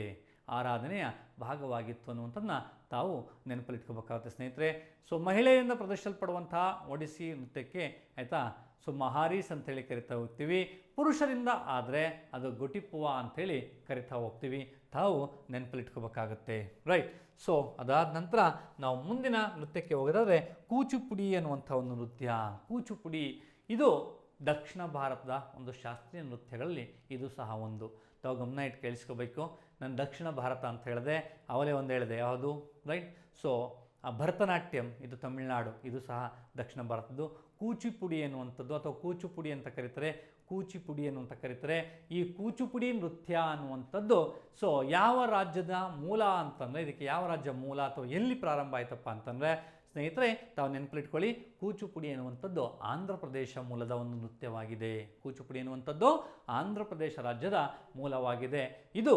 ಆರಾಧನೆಯ ಭಾಗವಾಗಿತ್ತು ಅನ್ನುವಂಥದ್ದನ್ನ ತಾವು ನೆನಪಲ್ಲಿಟ್ಕೋಬೇಕಾಗುತ್ತೆ ಸ್ನೇಹಿತರೆ. ಸೊ ಮಹಿಳೆಯಿಂದ ಪ್ರದರ್ಶಿಸಲ್ಪಡುವಂತಹ ಒಡಿಸ್ಸಿ ನೃತ್ಯಕ್ಕೆ, ಆಯಿತಾ, ಸೊ ಮಹಾರೀಸ್ ಅಂಥೇಳಿ ಕರಿತಾ ಹೋಗ್ತೀವಿ. ಪುರುಷರಿಂದ ಆದರೆ ಅದು ಗೋಟಿಪೂವ ಅಂಥೇಳಿ ಕರಿತಾ ಹೋಗ್ತೀವಿ. ತಾವು ನೆನಪಲ್ಲಿಟ್ಕೋಬೇಕಾಗುತ್ತೆ, ರೈಟ್. ಸೊ ಅದಾದ ನಂತರ ನಾವು ಮುಂದಿನ ನೃತ್ಯಕ್ಕೆ ಹೋಗೋದಾದರೆ ಕೂಚುಪುಡಿ ಅನ್ನುವಂಥ ಒಂದು ನೃತ್ಯ. ಕೂಚುಪುಡಿ ಇದು ದಕ್ಷಿಣ ಭಾರತದ ಒಂದು ಶಾಸ್ತ್ರೀಯ ನೃತ್ಯಗಳಲ್ಲಿ ಇದು ಸಹ ಒಂದು. ತಾವು ಗಮನ ಇಟ್ಟು ಕೇಳಿಸ್ಕೋಬೇಕು. ನಾನು ದಕ್ಷಿಣ ಭಾರತ ಅಂತ ಹೇಳಿದೆ, ಅವಲೇ ಒಂದು ಹೇಳಿದೆ ಯಾವುದು, ರೈಟ್. ಸೊ ಭರತನಾಟ್ಯಂ ಇದು ತಮಿಳುನಾಡು, ಇದು ಸಹ ದಕ್ಷಿಣ ಭಾರತದ್ದು. ಕೂಚಿಪುಡಿ ಅನ್ನುವಂಥದ್ದು ಅಥವಾ ಕೂಚುಪುಡಿ ಅಂತ ಕರೀತಾರೆ, ಕೂಚಿಪುಡಿ ಅನ್ನುವಂತ ಕರೀತಾರೆ. ಈ ಕೂಚುಪುಡಿ ನೃತ್ಯ ಅನ್ನುವಂಥದ್ದು ಸೊ ಯಾವ ರಾಜ್ಯದ ಮೂಲ ಅಂತಂದರೆ, ಇದಕ್ಕೆ ಯಾವ ರಾಜ್ಯ ಮೂಲ ಅಥವಾ ಎಲ್ಲಿ ಪ್ರಾರಂಭ ಆಯ್ತಪ್ಪ ಅಂತಂದರೆ ಸ್ನೇಹಿತರೆ, ತಾವು ನೆನಪಲ್ಲಿಟ್ಕೊಳ್ಳಿ, ಕೂಚುಪುಡಿ ಅನ್ನುವಂಥದ್ದು ಆಂಧ್ರ ಪ್ರದೇಶ ಮೂಲದ ಒಂದು ನೃತ್ಯವಾಗಿದೆ. ಕೂಚುಪುಡಿ ಅನ್ನುವಂಥದ್ದು ಆಂಧ್ರ ಪ್ರದೇಶ ರಾಜ್ಯದ ಮೂಲವಾಗಿದೆ. ಇದು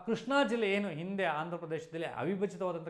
ಕೃಷ್ಣಾ ಜಿಲ್ಲೆ, ಏನು ಹಿಂದೆ ಆಂಧ್ರ ಪ್ರದೇಶದಲ್ಲಿ ಅವಿಭಜಿತವಾದಂಥ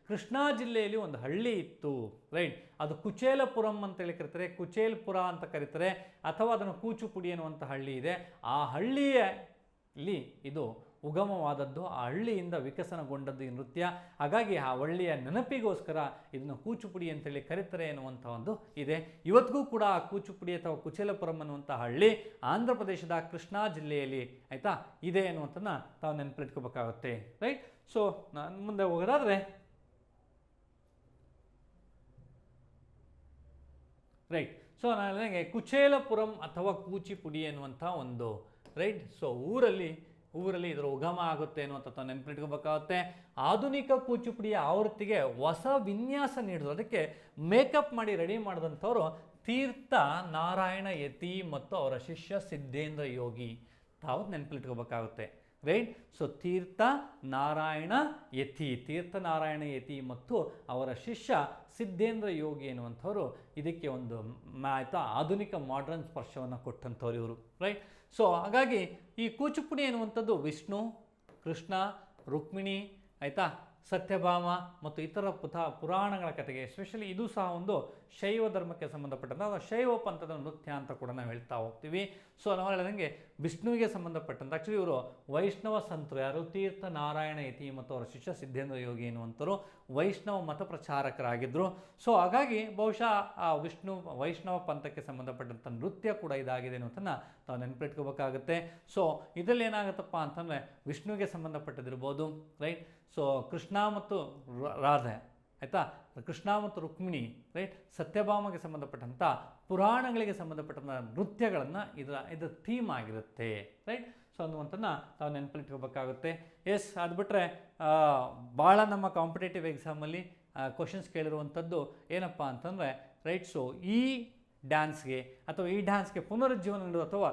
ಕೃಷ್ಣಾ ಜಿಲ್ಲೆಯಲ್ಲಿ ಒಂದು ಹಳ್ಳಿ ಇತ್ತು, ರೈಟ್. ಅದು ಕುಚೇಲಪುರಂ ಅಂತೇಳಿ ಕರೀತಾರೆ, ಕುಚೇಲ್ಪುರ ಅಂತ ಕರೀತಾರೆ, ಅಥವಾ ಅದನ್ನು ಕೂಚುಪುಡಿ ಅನ್ನುವಂಥ ಹಳ್ಳಿ ಇದೆ. ಆ ಹಳ್ಳಿಯಲ್ಲಿ ಇದು ಉಗಮವಾದದ್ದು, ಆ ಹಳ್ಳಿಯಿಂದ ವಿಕಸನಗೊಂಡದ್ದು ಈ ನೃತ್ಯ. ಹಾಗಾಗಿ ಆ ಹಳ್ಳಿಯ ನೆನಪಿಗೋಸ್ಕರ ಇದನ್ನು ಕೂಚುಪುಡಿ ಅಂತೇಳಿ ಕರೀತಾರೆ ಎನ್ನುವಂಥ ಒಂದು ಇದೆ. ಇವತ್ತಿಗೂ ಕೂಡ ಆ ಕೂಚುಪುಡಿ ಅಥವಾ ಕುಚೇಲಪುರಂ ಅನ್ನುವಂಥ ಹಳ್ಳಿ ಆಂಧ್ರ ಪ್ರದೇಶದ ಕೃಷ್ಣಾ ಜಿಲ್ಲೆಯಲ್ಲಿ, ಆಯಿತಾ, ಇದೆ ಅನ್ನುವಂಥದ್ದನ್ನ ತಾವು ನೆನಪಿಟ್ಕೋಬೇಕಾಗುತ್ತೆ, ರೈಟ್. ಸೊ ನಾನು ಮುಂದೆ ಹೋಗೋದಾದರೆ, ರೈಟ್. ಸೊ ನಾನು ನನಗೆ ಕುಚೇಲಪುರಂ ಅಥವಾ ಕೂಚಿಪುಡಿ ಅನ್ನುವಂಥ ಒಂದು, ರೈಟ್. ಸೊ ಊರಲ್ಲಿ ಇದರ ಉಗಮ ಆಗುತ್ತೆ ಅನ್ನುವಂಥ ನೆನಪಿಟ್ಕೋಬೇಕಾಗುತ್ತೆ. ಆಧುನಿಕ ಕೂಚಿಪುಡಿಯ ಆವೃತ್ತಿಗೆ ಹೊಸ ವಿನ್ಯಾಸ ನೀಡಿದ್ರು, ಅದಕ್ಕೆ ಮೇಕಪ್ ಮಾಡಿ ರೆಡಿ ಮಾಡಿದಂಥವ್ರು ತೀರ್ಥ ನಾರಾಯಣ ಯತಿ ಮತ್ತು ಅವರ ಶಿಷ್ಯ ಸಿದ್ಧೇಂದ್ರ ಯೋಗಿ. ತಾವು ನೆನಪಿಟ್ಕೋಬೇಕಾಗುತ್ತೆ, ರೈಟ್. ಸೊ ತೀರ್ಥ ನಾರಾಯಣ ಯತಿ ಮತ್ತು ಅವರ ಶಿಷ್ಯ ಸಿದ್ಧೇಂದ್ರ ಯೋಗಿ ಎನ್ನುವಂಥವ್ರು ಇದಕ್ಕೆ ಒಂದು ಆಧುನಿಕ ಮಾಡರ್ನ್ ಸ್ಪರ್ಶವನ್ನು ಕೊಟ್ಟಂಥವ್ರು ಇವರು, ರೈಟ್. ಸೊ ಹಾಗಾಗಿ ಈ ಕೂಚುಪುಡಿ ಎನ್ನುವಂಥದ್ದು ವಿಷ್ಣು, ಕೃಷ್ಣ, ರುಕ್ಮಿಣಿ, ಆಯಿತಾ, ಸತ್ಯಭಾಮ ಮತ್ತು ಇತರ ಪುರಾಣಗಳ ಕಥೆಗೆ, ಎಸ್ಪೆಷಲಿ ಇದು ಸಹ ಒಂದು ಶೈವ ಧರ್ಮಕ್ಕೆ ಸಂಬಂಧಪಟ್ಟಂಥ ಶೈವ ಪಂಥದ ನೃತ್ಯ ಅಂತ ಕೂಡ ನಾವು ಹೇಳ್ತಾ ಹೋಗ್ತೀವಿ. ಸೊ ನಾವು ಹೇಳಿದಂಗೆ ವಿಷ್ಣುವಿಗೆ ಸಂಬಂಧಪಟ್ಟಂಥ, ಆ್ಯಕ್ಚುಲಿ ಇವರು ವೈಷ್ಣವ ಸಂತರು, ಯಾರು, ತೀರ್ಥ ನಾರಾಯಣ ಯತಿ ಮತ್ತು ಅವರ ಶಿಷ್ಯ ಸಿದ್ಧೇಂದ್ರ ಯೋಗಿ ಎನ್ನುವಂಥರು ವೈಷ್ಣವ ಮತ ಪ್ರಚಾರಕರಾಗಿದ್ದರು. ಸೊ ಹಾಗಾಗಿ ಬಹುಶಃ ಆ ವೈಷ್ಣವ ಪಂಥಕ್ಕೆ ಸಂಬಂಧಪಟ್ಟಂಥ ನೃತ್ಯ ಕೂಡ ಇದಾಗಿದೆ ಅನ್ನೋದನ್ನು ನಾವು ನೆನಪಿಟ್ಕೋಬೇಕಾಗುತ್ತೆ. ಸೊ ಇದರಲ್ಲಿ ಏನಾಗುತ್ತಪ್ಪ ಅಂತಂದರೆ ವಿಷ್ಣುವಿಗೆ ಸಂಬಂಧಪಟ್ಟದಿರ್ಬೋದು, ರೈಟ್. ಸೊ ಕೃಷ್ಣ ಮತ್ತು ರಾಧೆ, ಆಯಿತಾ, ಕೃಷ್ಣ ಮತ್ತು ರುಕ್ಮಿಣಿ, ರೈಟ್, ಸತ್ಯಭಾಮಗೆ ಸಂಬಂಧಪಟ್ಟಂಥ ಪುರಾಣಗಳಿಗೆ ಸಂಬಂಧಪಟ್ಟಂಥ ನೃತ್ಯಗಳನ್ನು ಇದರ ಥೀಮ್ ಆಗಿರುತ್ತೆ, ರೈಟ್. ಸೊ ಅನ್ನುವಂಥದ್ದನ್ನ ತಾವು ನೆನಪಲ್ಲಿಟ್ಕೋಬೇಕಾಗುತ್ತೆ. ಎಸ್, ಅದು ಬಿಟ್ಟರೆ ಭಾಳ ನಮ್ಮ ಕಾಂಪಿಟೇಟಿವ್ ಎಕ್ಸಾಮಲ್ಲಿ ಕ್ವಶನ್ಸ್ ಕೇಳಿರುವಂಥದ್ದು ಏನಪ್ಪ ಅಂತಂದರೆ, ರೈಟ್. ಸೊ ಈ ಡ್ಯಾನ್ಸ್ಗೆ ಪುನರುಜ್ಜೀವನ ನೀಡುವ ಅಥವಾ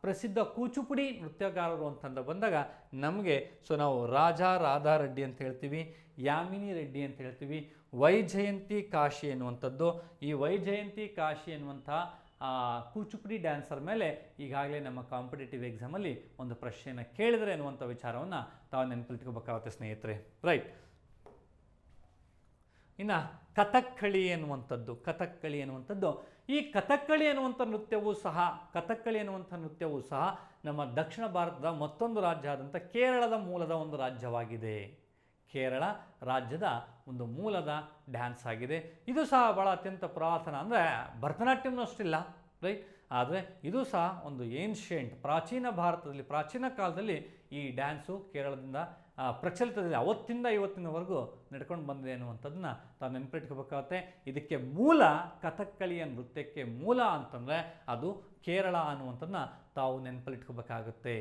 ಪ್ರಸಿದ್ಧ ಕೂಚುಪುಡಿ ನೃತ್ಯಗಾರರು ಅಂತಂದು ಬಂದಾಗ ನಮಗೆ ನಾವು ರಾಧಾ ರೆಡ್ಡಿ ಅಂತ ಹೇಳ್ತೀವಿ, ಯಾಮಿನಿ ರೆಡ್ಡಿ ಅಂತ ಹೇಳ್ತೀವಿ, ವೈಜಯಂತಿ ಕಾಶಿ ಎನ್ನುವಂಥದ್ದು. ಈ ವೈಜಯಂತಿ ಕಾಶಿ ಎನ್ನುವಂಥ ಕೂಚುಪುಡಿ ಡ್ಯಾನ್ಸರ್ ಮೇಲೆ ಈಗಾಗಲೇ ನಮ್ಮ ಕಾಂಪಿಟೇಟಿವ್ ಎಕ್ಸಾಮಲ್ಲಿ ಒಂದು ಪ್ರಶ್ನೆಯನ್ನು ಕೇಳಿದರೆ ಅನ್ನುವಂಥ ವಿಚಾರವನ್ನು ತಾವು ನೆನಪಿಟ್ಕೋಬೇಕಾಗುತ್ತೆ ಸ್ನೇಹಿತರೆ. ರೈಟ್. ಇನ್ನು ಕಥಕ್ಕಳಿ ಎನ್ನುವಂಥದ್ದು ಈ ಕಥಕ್ಕಳಿ ಅನ್ನುವಂಥ ನೃತ್ಯವೂ ಸಹ ನಮ್ಮ ದಕ್ಷಿಣ ಭಾರತದ ಮತ್ತೊಂದು ರಾಜ್ಯ ಆದಂಥ ಕೇರಳದ ಮೂಲದ ಒಂದು ರಾಜ್ಯವಾಗಿದೆ. ಕೇರಳ ರಾಜ್ಯದ ಒಂದು ಮೂಲದ ಡ್ಯಾನ್ಸ್ ಆಗಿದೆ. ಇದು ಸಹ ಭಾಳ ಅತ್ಯಂತ ಪುರಾತನ, ಅಂದರೆ ಭರತನಾಟ್ಯಂನೂ ಅಷ್ಟಿಲ್ಲ, ರೈಟ್. ಆದರೆ ಇದು ಸಹ ಒಂದು ಏನ್ಷಿಯಂಟ್, ಪ್ರಾಚೀನ ಭಾರತದಲ್ಲಿ, ಪ್ರಾಚೀನ ಕಾಲದಲ್ಲಿ ಈ ಡ್ಯಾನ್ಸು ಕೇರಳದಿಂದ ಪ್ರಚಲಿತದಲ್ಲಿ ಅವತ್ತಿಂದ ಇವತ್ತಿನವರೆಗೂ ನಡ್ಕೊಂಡು ಬಂದಿದೆ ಅನ್ನುವಂಥದ್ದನ್ನ ತಾವು ನೆನಪಿಟ್ಕೋಬೇಕಾಗುತ್ತೆ. ಇದಕ್ಕೆ ಮೂಲ, ಕಥಕ್ಕಳಿಯ ನೃತ್ಯಕ್ಕೆ ಮೂಲ ಅಂತಂದರೆ ಅದು ಕೇರಳ ಅನ್ನುವಂಥದ್ದನ್ನ ತಾವು ನೆನಪಲ್ಲಿಟ್ಕೋಬೇಕಾಗುತ್ತೆ.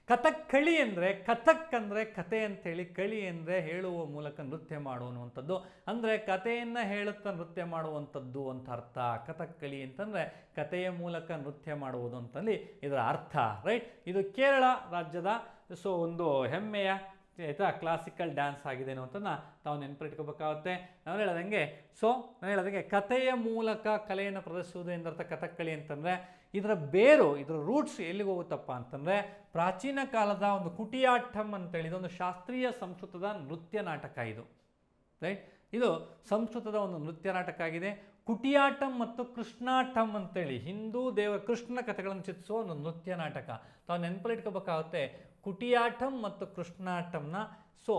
ಕಥಕ್ಕಳಿ ಅಂದರೆ, ಕಥಕ್ ಅಂದರೆ ಕತೆ ಅಂಥೇಳಿ, ಕಳಿ ಅಂದರೆ ಹೇಳುವ ಮೂಲಕ ನೃತ್ಯ ಮಾಡುವಂಥದ್ದು, ಅಂದರೆ ಕಥೆಯನ್ನು ಹೇಳುತ್ತಾ ನೃತ್ಯ ಮಾಡುವಂಥದ್ದು ಅಂತ ಅರ್ಥ. ಕಥಕ್ಕಳಿ ಅಂತಂದರೆ ಕಥೆಯ ಮೂಲಕ ನೃತ್ಯ ಮಾಡುವುದು ಅಂತಲ್ಲಿ ಇದರ ಅರ್ಥ, ರೈಟ್. ಇದು ಕೇರಳ ರಾಜ್ಯದ ಒಂದು ಹೆಮ್ಮೆಯ ಕ್ಲಾಸಿಕಲ್ ಡ್ಯಾನ್ಸ್ ಆಗಿದೆ ಅನ್ನೋದನ್ನು ತಾವು ನೆನಪಿಟ್ಕೋಬೇಕಾಗುತ್ತೆ. ನಾನು ಹೇಳ್ದಂಗೆ ಕಥೆಯ ಮೂಲಕ ಕಲೆಯನ್ನು ಪ್ರದರ್ಶಿಸುವುದು ಎಂದರ್ಥ ಕಥಕ್ಕಳಿ ಅಂತಂದರೆ. ಇದರ ಬೇರು, ಇದರ ರೂಟ್ಸ್ ಎಲ್ಲಿಗೆ ಹೋಗುತ್ತಪ್ಪ ಅಂತಂದರೆ ಪ್ರಾಚೀನ ಕಾಲದ ಒಂದು ಕುಟಿಯಾಟ್ಟಂ ಅಂತೇಳಿ, ಇದೊಂದು ಶಾಸ್ತ್ರೀಯ ಸಂಸ್ಕೃತದ ನೃತ್ಯ ನಾಟಕ ಇದು, ರೈಟ್. ಇದು ಸಂಸ್ಕೃತದ ಒಂದು ನೃತ್ಯ ನಾಟಕ ಆಗಿದೆ. ಕುಟಿಯಾಟ್ಟಂ ಮತ್ತು ಕೃಷ್ಣಾಟ್ಟಂ ಅಂತೇಳಿ ಹಿಂದೂ ದೇವರ ಕೃಷ್ಣನ ಕಥೆಗಳನ್ನು ಚಿತ್ರಿಸುವ ಒಂದು ನೃತ್ಯ ನಾಟಕ. ತಾವು ನೆನಪಲ್ಲಿಟ್ಕೋಬೇಕಾಗುತ್ತೆ ಕುಟಿಯಾಟ್ಟಂ ಮತ್ತು ಕೃಷ್ಣಾಟ್ಟಂನ.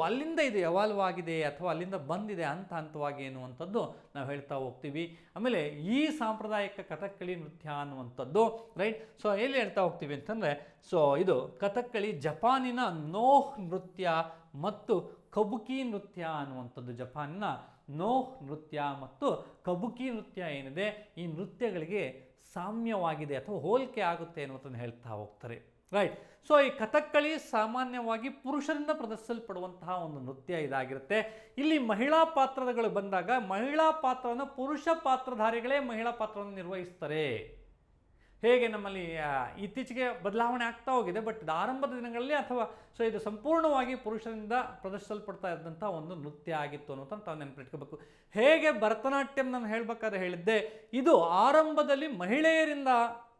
ಅಲ್ಲಿಂದ ಇದು ಎವಾಲ್ವ್ ಆಗಿದೆ ಅಥವಾ ಅಲ್ಲಿಂದ ಬಂದಿದೆ ಹಂತವಾಗಿ ಎನ್ನುವಂಥದ್ದು ನಾವು ಹೇಳ್ತಾ ಹೋಗ್ತೀವಿ. ಆಮೇಲೆ ಈ ಸಾಂಪ್ರದಾಯಿಕ ಕಥಕ್ಕಳಿ ನೃತ್ಯ ಅನ್ನುವಂಥದ್ದು, ರೈಟ್. ಎಲ್ಲಿ ಹೇಳ್ತಾ ಹೋಗ್ತೀವಿ ಅಂತಂದರೆ ಇದು ಕಥಕ್ಕಳಿ ಜಪಾನಿನ ನೋಹ್ ನೃತ್ಯ ಮತ್ತು ಕಬುಕಿ ನೃತ್ಯ ಅನ್ನುವಂಥದ್ದು. ಜಪಾನಿನ ನೋಹ್ ನೃತ್ಯ ಮತ್ತು ಕಬುಕಿ ನೃತ್ಯ ಏನಿದೆ, ಈ ನೃತ್ಯಗಳಿಗೆ ಸಾಮ್ಯವಾಗಿದೆ ಅಥವಾ ಹೋಲಿಕೆ ಆಗುತ್ತೆ ಅನ್ನುವಂಥದ್ದು ಹೇಳ್ತಾ ಹೋಗ್ತಾರೆ, ರೈಟ್. ಈ ಕಥಕ್ಕಳಿ ಸಾಮಾನ್ಯವಾಗಿ ಪುರುಷರಿಂದ ಪ್ರದರ್ಶಿಸಲ್ಪಡುವಂತಹ ಒಂದು ನೃತ್ಯ ಇದಾಗಿರುತ್ತೆ. ಇಲ್ಲಿ ಮಹಿಳಾ ಪಾತ್ರಗಳು ಬಂದಾಗ ಮಹಿಳಾ ಪಾತ್ರವನ್ನು ಪುರುಷ ಪಾತ್ರಧಾರಿಗಳೇ ಮಹಿಳಾ ಪಾತ್ರವನ್ನು ನಿರ್ವಹಿಸ್ತಾರೆ. ಹೇಗೆ ನಮ್ಮಲ್ಲಿ ಇತ್ತೀಚೆಗೆ ಬದಲಾವಣೆ ಆಗ್ತಾ ಹೋಗಿದೆ, ಬಟ್ ಆರಂಭದ ದಿನಗಳಲ್ಲಿ ಅಥವಾ ಇದು ಸಂಪೂರ್ಣವಾಗಿ ಪುರುಷರಿಂದ ಪ್ರದರ್ಶಿಸಲ್ಪಡ್ತಾ ಇದ್ದಂಥ ಒಂದು ನೃತ್ಯ ಆಗಿತ್ತು ಅನ್ನೋದನ್ನು ತಾವು ನೆನಪಿಟ್ಕೋಬೇಕು. ಹೇಗೆ ಭರತನಾಟ್ಯಂ ನಾನು ಹೇಳಬೇಕಾದ್ರೆ ಹೇಳಿದ್ದೆ, ಇದು ಆರಂಭದಲ್ಲಿ ಮಹಿಳೆಯರಿಂದ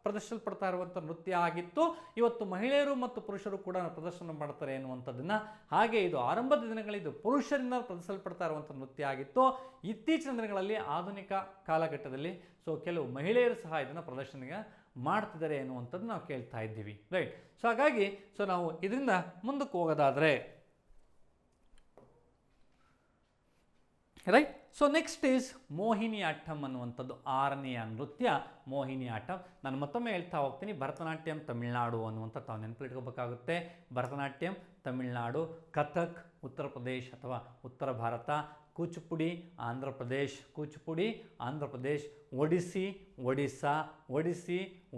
ಪ್ರದರ್ಶಿಸಲ್ಪಡ್ತಾ ಇರುವಂಥ ನೃತ್ಯ ಆಗಿತ್ತು. ಇವತ್ತು ಮಹಿಳೆಯರು ಮತ್ತು ಪುರುಷರು ಕೂಡ ಪ್ರದರ್ಶನ ಮಾಡ್ತಾರೆ ಎನ್ನುವಂಥದ್ದನ್ನು. ಹಾಗೆ ಇದು ಆರಂಭದ ದಿನಗಳಲ್ಲಿ ಇದು ಪುರುಷರಿಂದ ಪ್ರದರ್ಶಿಸಲ್ಪಡ್ತಾ ಇರುವಂಥ ನೃತ್ಯ ಆಗಿತ್ತು. ಇತ್ತೀಚಿನ ದಿನಗಳಲ್ಲಿ ಆಧುನಿಕ ಕಾಲಘಟ್ಟದಲ್ಲಿ ಕೆಲವು ಮಹಿಳೆಯರು ಸಹ ಇದನ್ನು ಪ್ರದರ್ಶನ ಮಾಡ್ತಿದ್ದಾರೆ ಎನ್ನುವಂಥದ್ದು ನಾವು ಕೇಳ್ತಾ ಇದ್ದೀವಿ, ರೈಟ್. ಹಾಗಾಗಿ ನಾವು ಇದರಿಂದ ಮುಂದಕ್ಕೆ ಹೋಗೋದಾದರೆ, right. Next is Mohini Attam ಅನ್ನುವಂಥದ್ದು, 6ನೆಯ ನೃತ್ಯ ಮೋಹಿನಿ ಆಟ್ಟಂ. ನಾನು ಮತ್ತೊಮ್ಮೆ ಹೇಳ್ತಾ ಹೋಗ್ತೀನಿ, ಭರತನಾಟ್ಯಂ ತಮಿಳುನಾಡು ಅನ್ನುವಂಥ ತಾವು ನೆನಪಿಟ್ಕೋಬೇಕಾಗುತ್ತೆ. ಭರತನಾಟ್ಯಂ ತಮಿಳುನಾಡು, ಕಥಕ್ ಉತ್ತರ ಪ್ರದೇಶ್ ಅಥವಾ ಉತ್ತರ ಭಾರತ, ಕೂಚುಪುಡಿ ಆಂಧ್ರ ಪ್ರದೇಶ್,